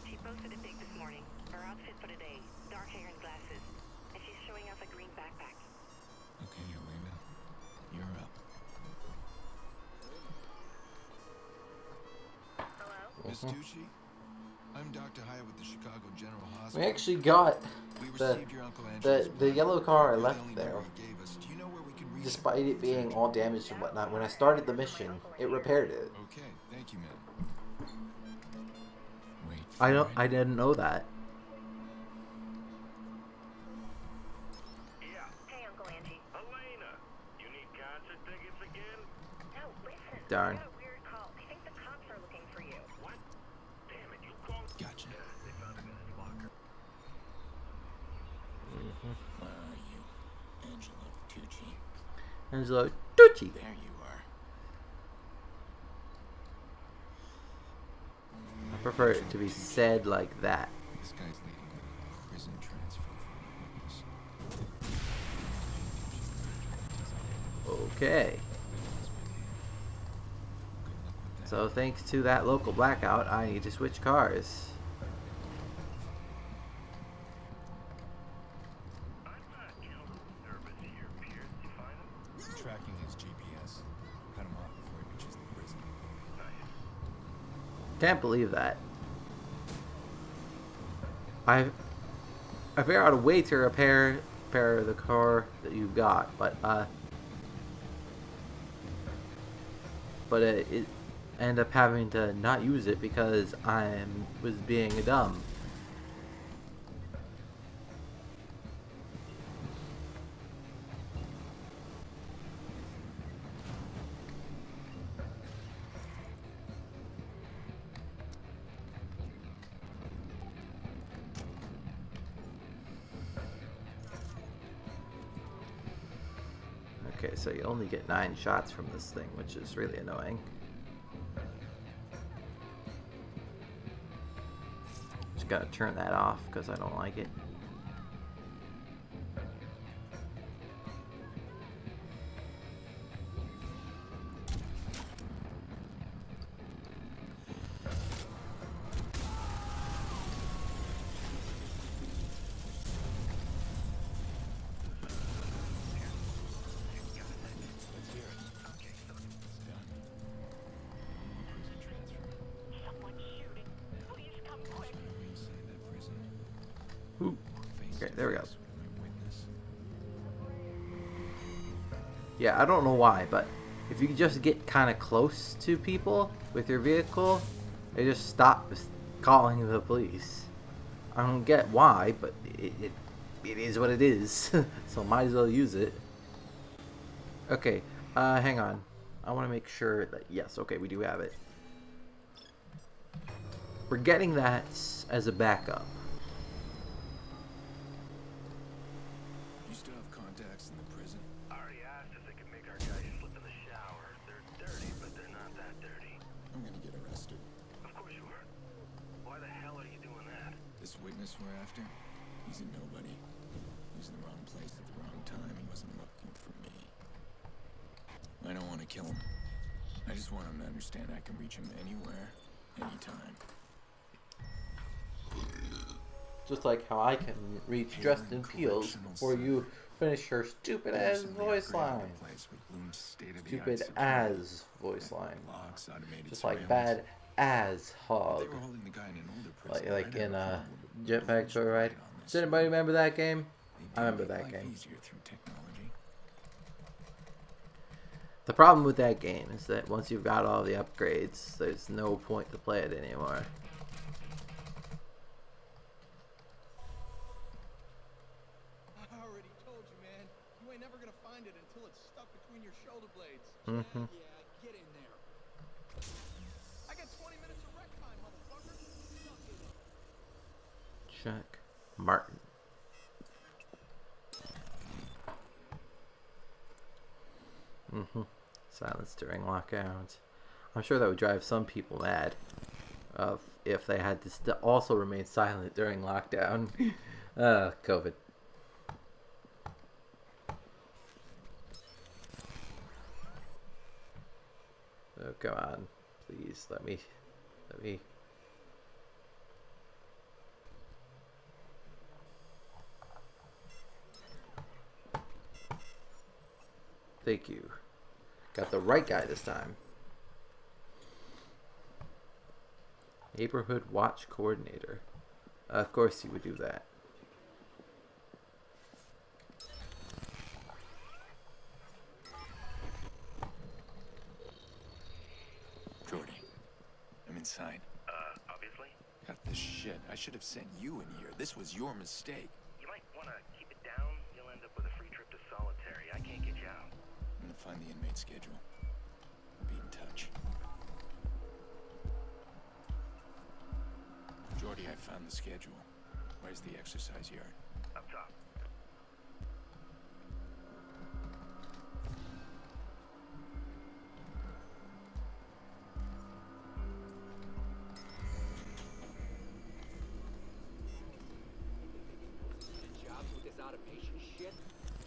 She posted a pic this morning. Her outfit for the day. Dark hair and glasses. And she's showing off a green backpack. Okay, Elena. You're up. Hello? Miss Tucci? I'm Dr. Hyatt with the Chicago General Hospital. We actually got We the received your Uncle Angela's the yellow car I You're the left only there. number he gave us. Do you know where we can reach Despite it being all damaged and whatnot, when I started the mission, it repaired it. Okay, thank you, ma'am. Wait. I didn't know that. Yeah, Hey, Uncle Angie. Elena, you need concert tickets again? No, listen. Darn. I got a weird call. I think the cops are looking for you. What? Damn it, you called? Gotcha. Yeah, they found him in his locker. Where are you? Angela Tucci. Angelo Tucci. There you are. I prefer it to be said like that. This guy's leading with a prison transfer for a witness. Okay. So thanks to that local blackout, I need to switch cars. I'm not getting a little nervous here, Pierce. You find him? I'm tracking his GPS. Cut him off before he reaches the prison. Nice. Can't believe that. I figured out a way to repair the car that you got, but it ended up having to not use it because I was being dumb. Okay, so you only get 9 shots from this thing, which is really annoying. Just gotta turn that off because I don't like it. Who? there we go. Yes, my witness. Yeah, I don't know why, but if you just get kind of close to people with your vehicle, they just stop calling the police. I don't get why, but it is what it is. So might as well use it. Okay, hang on. I want to make sure that, yes, okay, we do have it. We're getting that as a backup. You still have contacts in the prison? I already asked if they could make our guys slip in the shower. They're dirty, but they're not that dirty. I'm gonna get arrested. Of course you are. Why the hell are you doing that? This witness we're after, he's a nobody. He's in the wrong place at the wrong time. He wasn't looking for me. I don't want to kill him. I just want him to understand I can reach him anywhere, anytime. Just like how I can reach Justin Peels before you finish your stupid ass voice line. Stupid as voice line. Just like bad as hog. Like in Jetpack Joyride. Does anybody remember that game? I remember that game. The problem with that game is that once you've got all the upgrades, there's no point to play it anymore. I already told you, man. You ain't never gonna find it until it's stuck between your shoulder blades. Mm-hmm. Yeah, get in there. I got 20 minutes of rec time, motherfucker. Suck it up. Check. Martin. Mm-hmm. Silence during lockouts. I'm sure that would drive some people mad. If they had to also remain silent during lockdown. COVID. Oh, come on. Please, let me... Thank you. Got the right guy this time. Neighborhood Watch Coordinator. Of course you would do that. Jordy, I'm inside. Obviously. Got this shit. I should have sent you in here. This was your mistake. You might want to keep it down. You'll end up with a free trip to solitary. I can't get you out. I'm gonna find the inmate schedule. I'll be in touch. Jordy, I found the schedule. Where's the exercise yard? Up top. Jobs with this automation shit.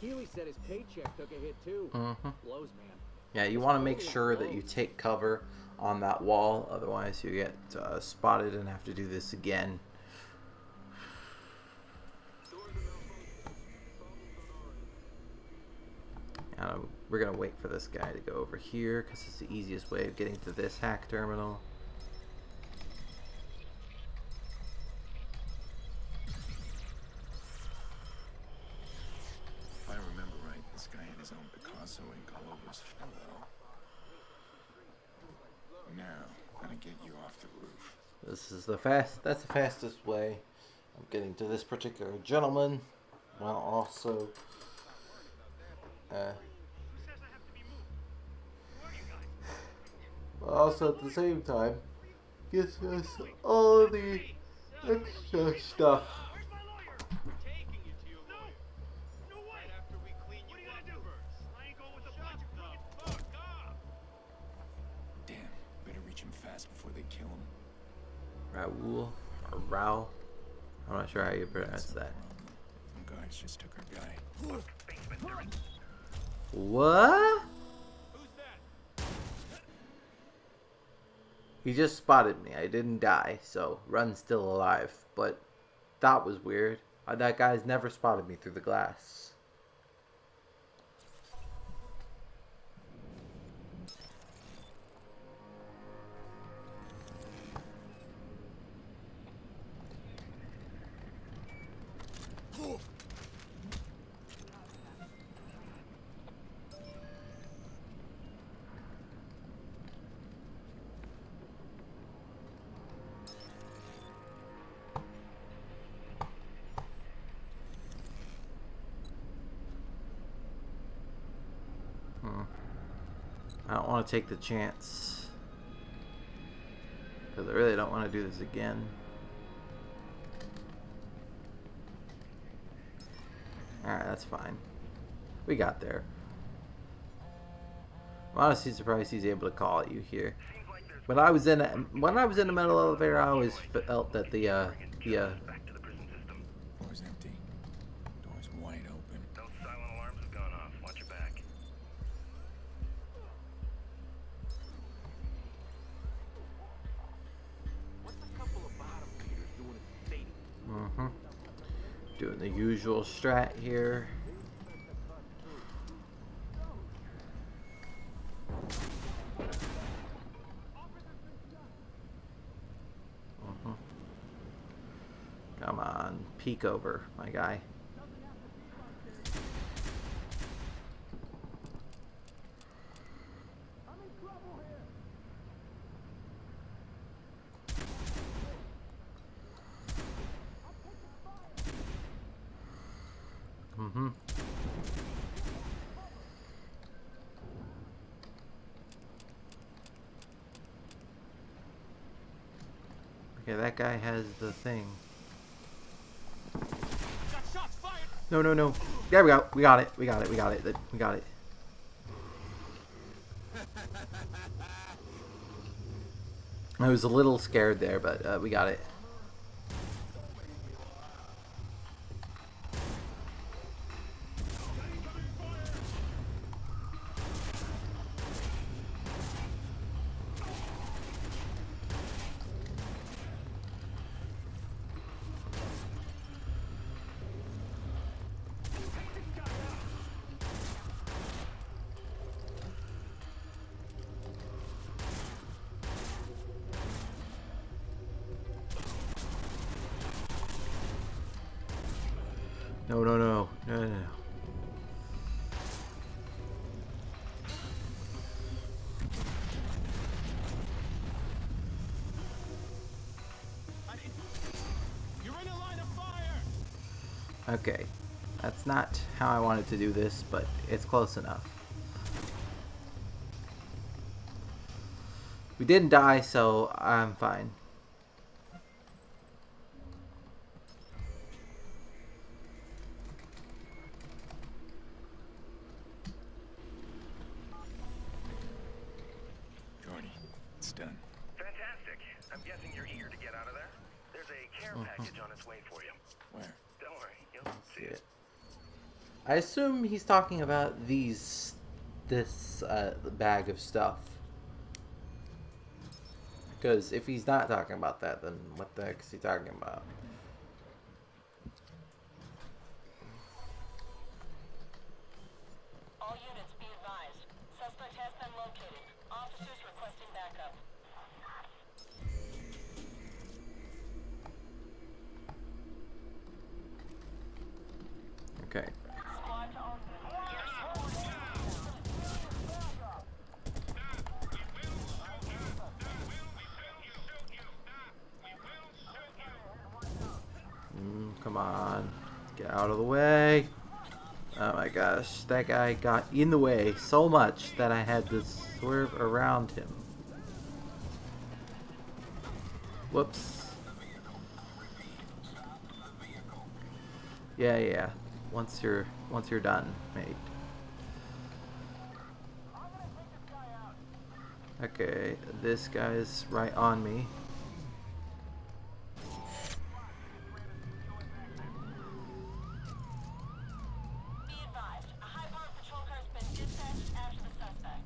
Keely said his paycheck took a hit too. Mm-hmm. Blows, man. Yeah, you want to make sure that you take cover on that wall, otherwise you get spotted and have to do this again. We're gonna wait for this guy to go over here because it's the easiest way of getting to this hack terminal. If I remember right, this guy had his own Picasso ink all over his fellow. Now, gonna get you off the roof. This is that's the fastest way of getting to this particular gentleman, while also at the same time gets us all the extra stuff. Damn, better reach him fast before they kill him. Raul or Raul, I'm not sure how you pronounce that. Some guards just took our guy. What? He just spotted me. I didn't die, so Run's still alive. But that was weird. That guy's never spotted me through the glass. I don't want to take the chance. Because I really don't want to do this again. Alright, that's fine. We got there. I'm honestly surprised he's able to call at you here. When I was in the metal elevator, I always felt that the Door's empty. Door's wide open. Those silent alarms have gone off. Watch your back. What's a couple of bottom feeders doing at the stadium? Doing the usual strat here. Come on, peek over, my guy. Okay, that guy has the thing. No, no, no. There we go. We got it. We got it. We got it. We got it. I was a little scared there, but we got it. No, no, no. No, no, no. You're in a line of fire! Okay. That's not how I wanted to do this, but it's close enough. We didn't die, so I'm fine. It's done. Fantastic. I'm guessing you're eager to get out of there. There's a care package on its way for you. Where? Don't worry, you'll see it. I assume he's talking about this bag of stuff. Because if he's not talking about that, then what the heck is he talking about? All units be advised. Suspect has been located. Officers requesting backup. Okay. Squad to open. Come on. Get out of the way. Oh my gosh. That guy got in the way so much that I had to swerve around him. Whoops. Yeah. Once you're done, mate. Okay, this guy's right on me. Be advised. A high-powered patrol car has been dispatched after the suspect.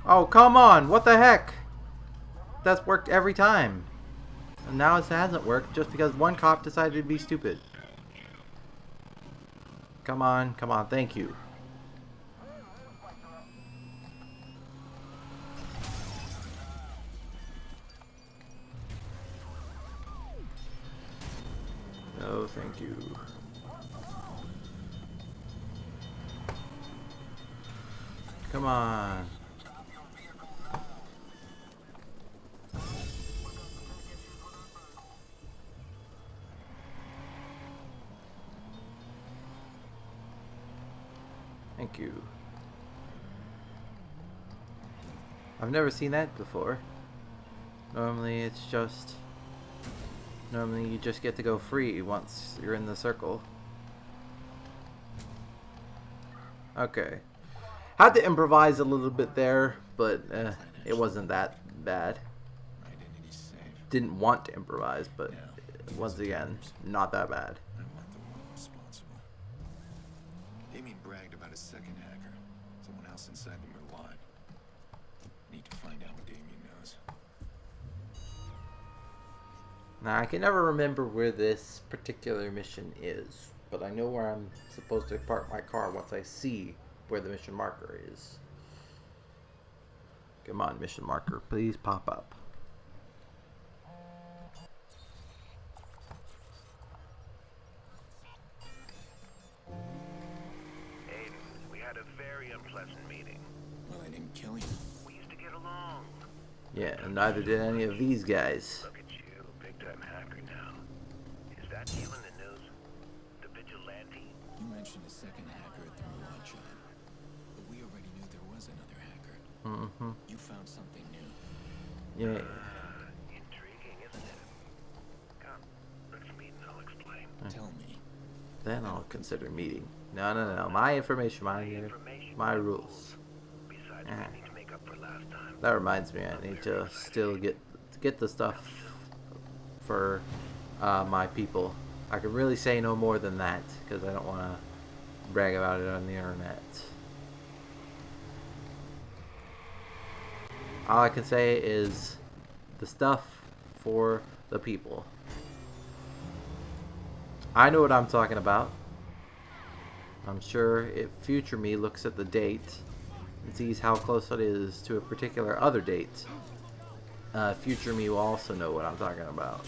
Oh, come on! What the heck? That's worked every time. And now it hasn't worked just because one cop decided to be stupid. Come on, thank you. No, thank you. Come on. Thank you. I've never seen that before. Normally you just get to go free once you're in the circle. Okay. Had to improvise a little bit there, but it wasn't that bad. Didn't want to improvise, but once again, not that bad. I want the one responsible. Damien bragged about a second hacker. Someone else inside them are alive. Need to find out what Damien knows. Now, I can never remember where this particular mission is, but I know where I'm supposed to park my car once I see where the mission marker is. Come on, mission marker, please pop up. Aiden, we had a very unpleasant meeting. Well, I didn't kill him. We used to get along. Yeah, and neither did any of these guys. Look at you, big-time hacker now. Is that you in the news? The vigilante? You mentioned a second hacker at the Mulan shop. But we already knew there was another hacker. Mm-hmm. You found something new. Yeah. Intriguing, isn't it? Come, let's meet and I'll explain. Tell me. Then I'll consider meeting. No. My information, my rules. Besides, we need to make up for last time. That reminds me, I need to still get the stuff for my people. I can really say no more than that because I don't want to brag about it on the internet. All I can say is the stuff for the people. I know what I'm talking about. I'm sure if future me looks at the date and sees how close it is to a particular other date, future me will also know what I'm talking about.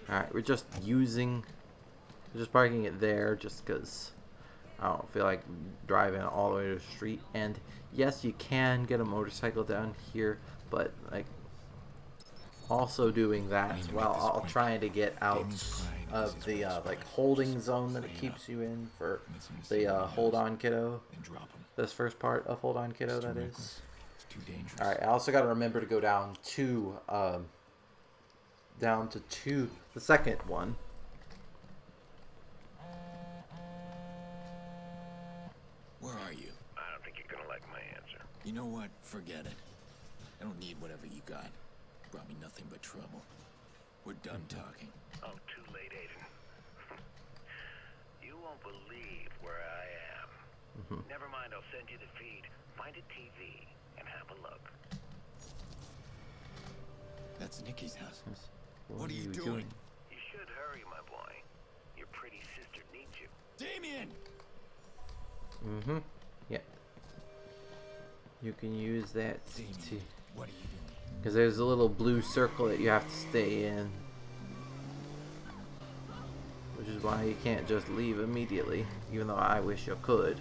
Alright, we're just parking it there just because I don't feel like driving all the way to the street. And yes, you can get a motorcycle down here, but like also doing that while trying to get out of the like holding zone that it keeps you in for the hold on kiddo. This first part of hold on kiddo, that is. Alright, I also got to remember to go down to the second one. Where are you? I don't think you're gonna like my answer. You know what? Forget it. I don't need whatever you got. Brought me nothing but trouble. We're done talking. Oh, too late, Aiden. You won't believe where I am. Never mind, I'll send you the feed. Find a TV and have a look. That's Nikki's house. What are you doing? You should hurry, my boy. Your pretty sister needs you. Damien! Mm-hmm. Yeah. You can use that Damien, what are you doing? because there's a little blue circle that you have to stay in, which is why you can't just leave immediately, even though I wish you could.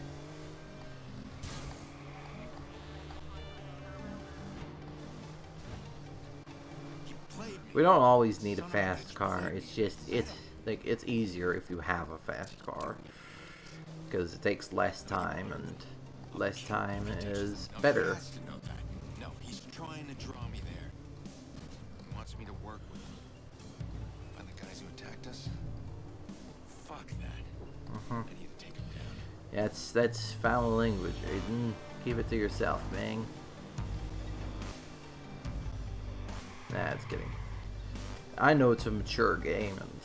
We don't always need a fast car. It's just it's easier if you have a fast car because it takes less time, and less time is better. No, he's trying to draw me there. He wants me to work with him. Find the guys who attacked us? Fuck that. I need to take him down. Yeah, that's foul language, Aiden. Keep it to yourself, man. Nah, it's kidding. I know it's a mature game, and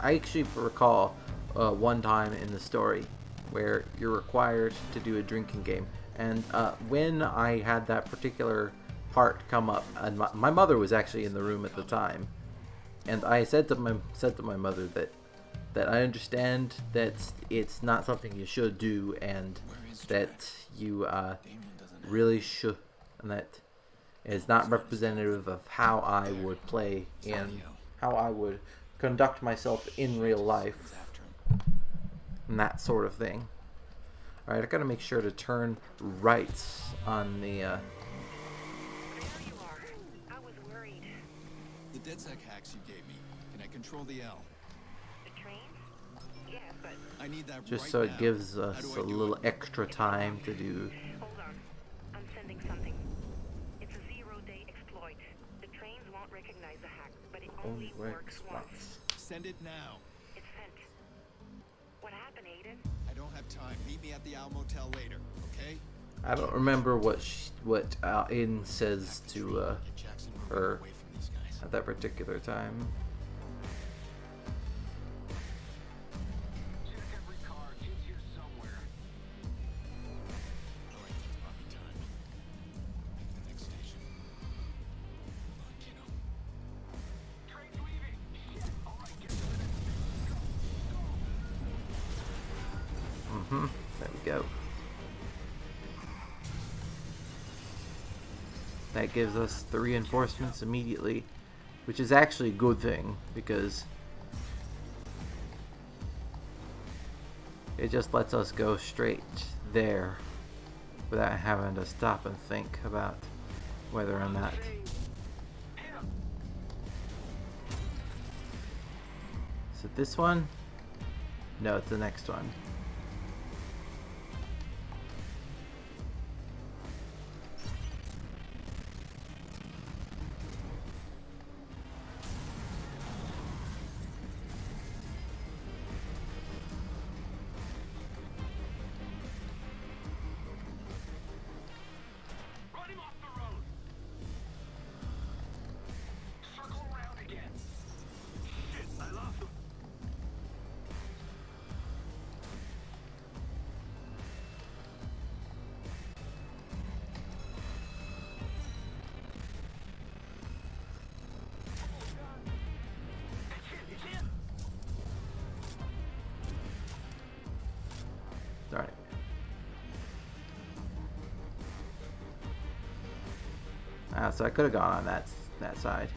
I actually recall one time in the story where you're required to do a drinking game, and when I had that particular part come up, and my mother was actually in the room at the time, and I said to my mother that I understand that it's not something you should do, and that you really should, and that is not representative of how I would play and how I would conduct myself in real life and that sort of thing. Alright, I gotta make sure to turn right on the, There you are. I was worried. The DedSec hacks you gave me. Can I control the L? The train? Yeah, but I need that just right so it now. gives How us do a I do little it? extra time to do. hold on. I'm sending something. It's a zero-day exploit. The trains won't recognize the hack, but it only works once. Send it now. It's sent. What happened, Aiden? I don't have time. Meet me at the Al Motel later, okay? I don't remember what Aiden says to her at that particular time. Check every car. Kid's here somewhere. All right, that's Bobby time. The next station. Hold on, kiddo. Train's leaving. Shit. All right, get to the next station. Go. Go. There we go. That gives us the reinforcements immediately, which is actually a good thing because it just lets us go straight there without having to stop and think about whether or not. Is it this one? No, it's the next one. Run him off the road. Circle around again. Shit, I lost him. Darn it. So I could have gone on that side.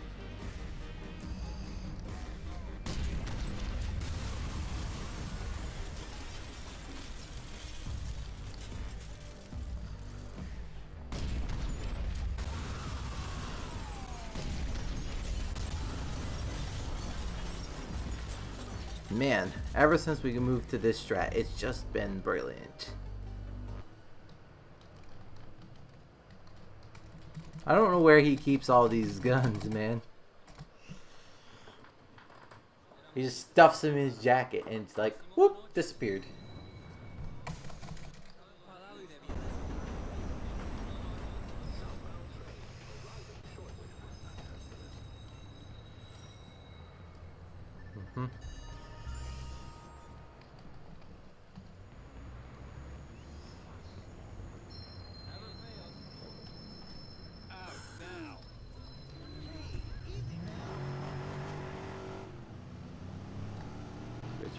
Man, ever since we moved to this strat, it's just been brilliant. I don't know where he keeps all these guns, man. He just stuffs them in his jacket and it's like, whoop, disappeared.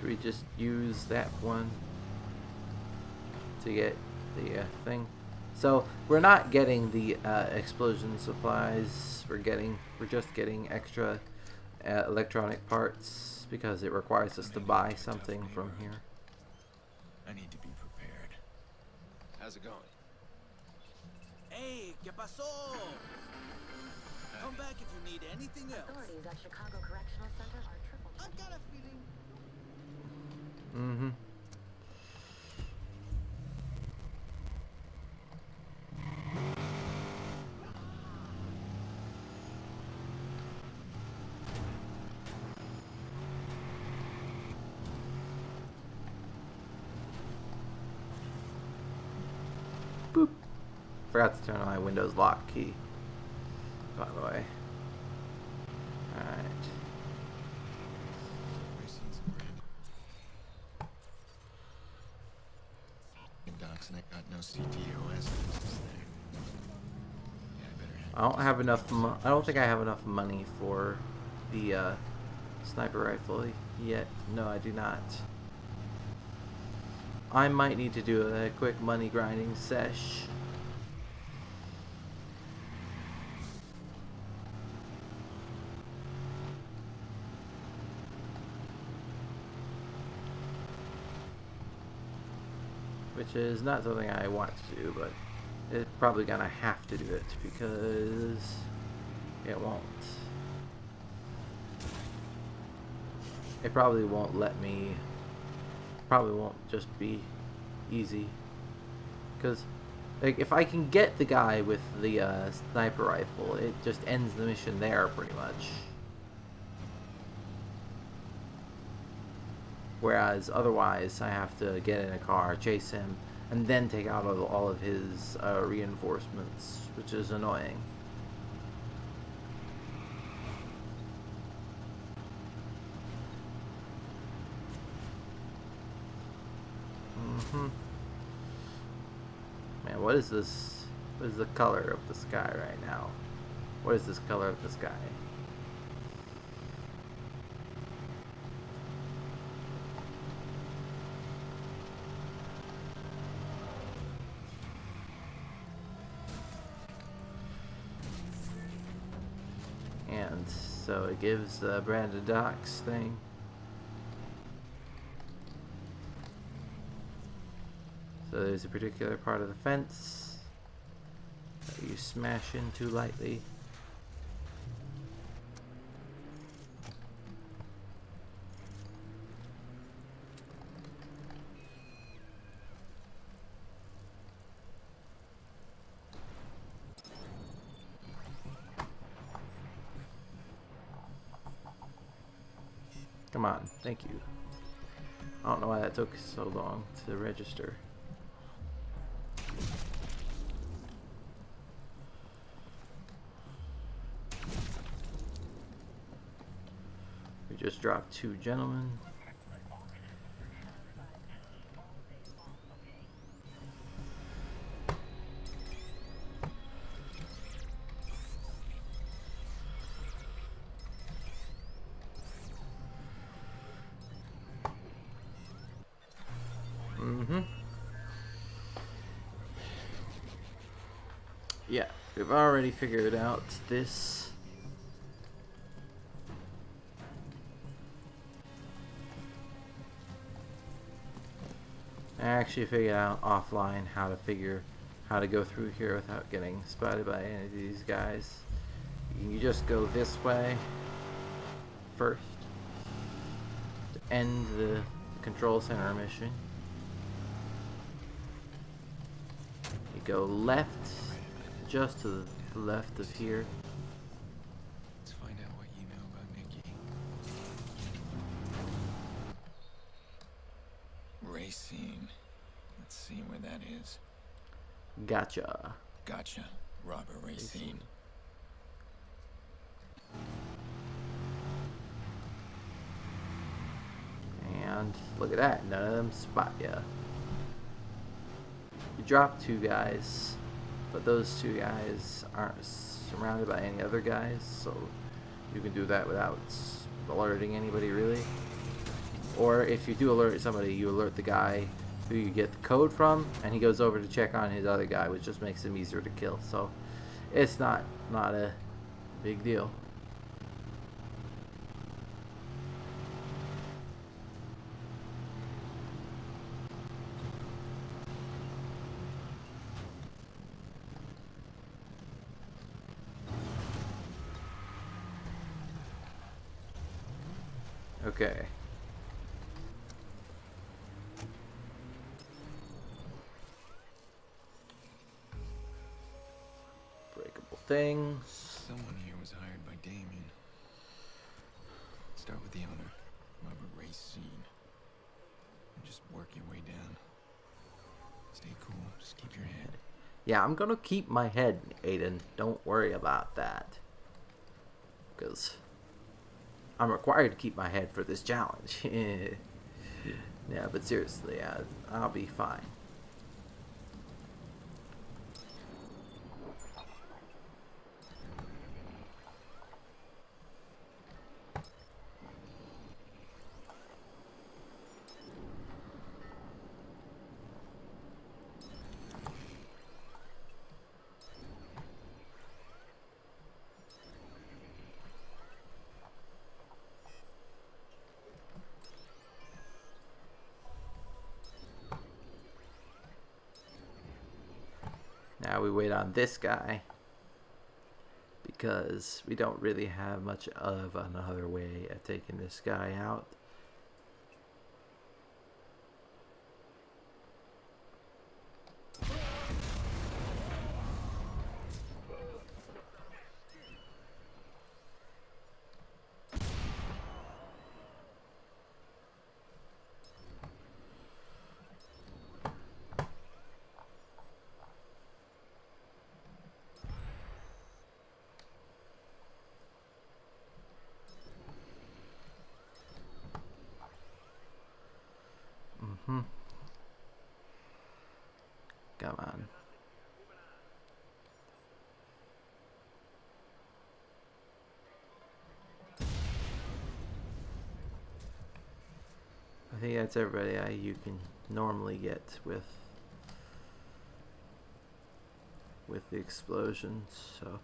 We just use that one to get the thing. So we're not getting the explosion supplies. We're just getting extra electronic parts because it requires us to buy something from here. I need to be prepared. How's it going? Hey, ¿qué pasó? Come back if you need anything else. Authorities at Chicago Correctional Center are triple. I've got a feeling. Mm-hmm. Boop. Forgot to turn on my Windows lock key, by the way. Alright. Docs and I got no CTOS. I don't have enough. I don't think I have enough money for the sniper rifle yet. No, I do not. I might need to do a quick money grinding sesh. which is not something I want to do, but it's probably gonna have to do it because it won't. It probably won't let me. Probably won't just be easy, because like if I can get the guy with the sniper rifle, it just ends the mission there pretty much. Whereas otherwise, I have to get in a car, chase him, and then take out all of his reinforcements, which is annoying. Man, what is this? What is the color of the sky right now? What is this color of the sky? And so it gives the branded docks thing. So there's a particular part of the fence that you smash into lightly. Come on, thank you. I don't know why that took so long to register. We just dropped 2 gentlemen. Yeah, we've already figured out this. I actually figured out offline how to go through here without getting spotted by any of these guys. You just go this way first to end the control center mission. You go left, just to the left of here. Let's find out what you know about Nikki. Racine. Let's see where that is. Gotcha. Gotcha. Robert Racine. And look at that, none of them spot ya. You drop 2 guys, but those 2 guys aren't surrounded by any other guys, so you can do that without alerting anybody really. Or if you do alert somebody, you alert the guy who you get the code from, and he goes over to check on his other guy, which just makes him easier to kill. So it's not a big deal. Okay. Breakable things. Someone here was hired by Damien. Start with the owner, Robert Racine. And just work your way down. Stay cool, just keep your head. Yeah, I'm gonna keep my head, Aiden. Don't worry about that. Because I'm required to keep my head for this challenge. Yeah, but seriously, I'll be fine. Now we wait on this guy, because we don't really have much of another way of taking this guy out. Come on. I think that's everybody you can normally get with the explosions. So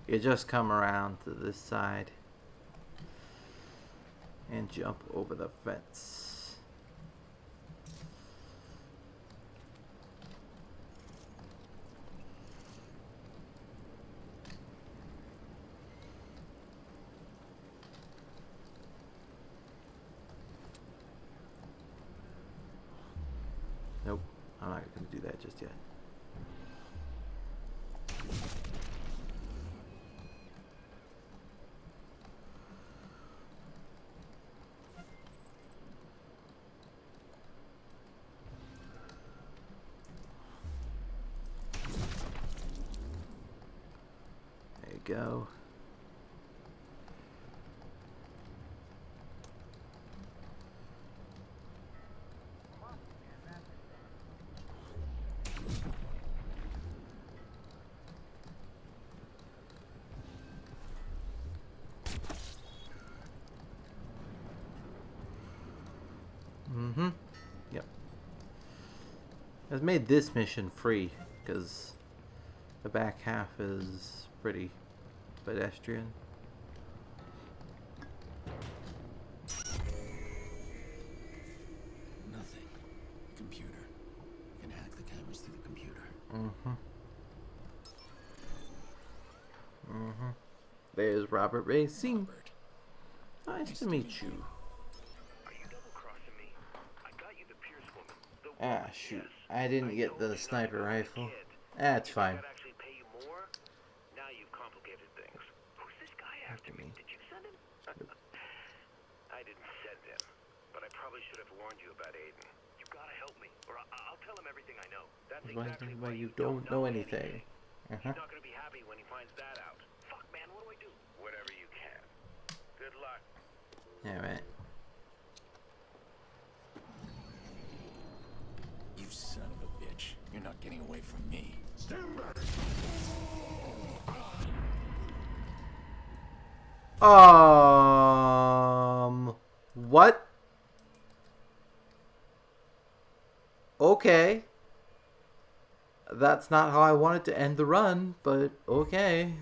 you just come around to this side and jump over the fence. Nope, I'm not going to do that just yet. There you go. Yep. I've made this mission free because the back half is pretty pedestrian. Nothing. Computer. You can hack the cameras through the computer. There's Robert Racing. Nice to meet you. Ah, shoot. I didn't get the sniper rifle. That's fine. Now you've complicated things. Who's this guy after me? Did you send him? I didn't send him, but I probably should have warned you about Aiden. You gotta help me, or I'll tell him everything I know. That's exactly why you don't know anything. He's not gonna be happy when he finds that out. Fuck, man, what do I do? Whatever you can. Good luck. Alright. You son of a bitch. You're not getting away from me. Stand back. What? Okay. That's not how I wanted to end the run, but okay.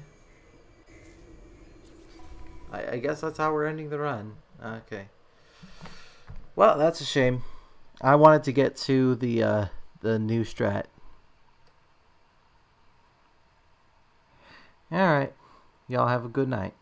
I guess that's how we're ending the run. Okay. Well, that's a shame. I wanted to get to the new strat. Alright. Y'all have a good night.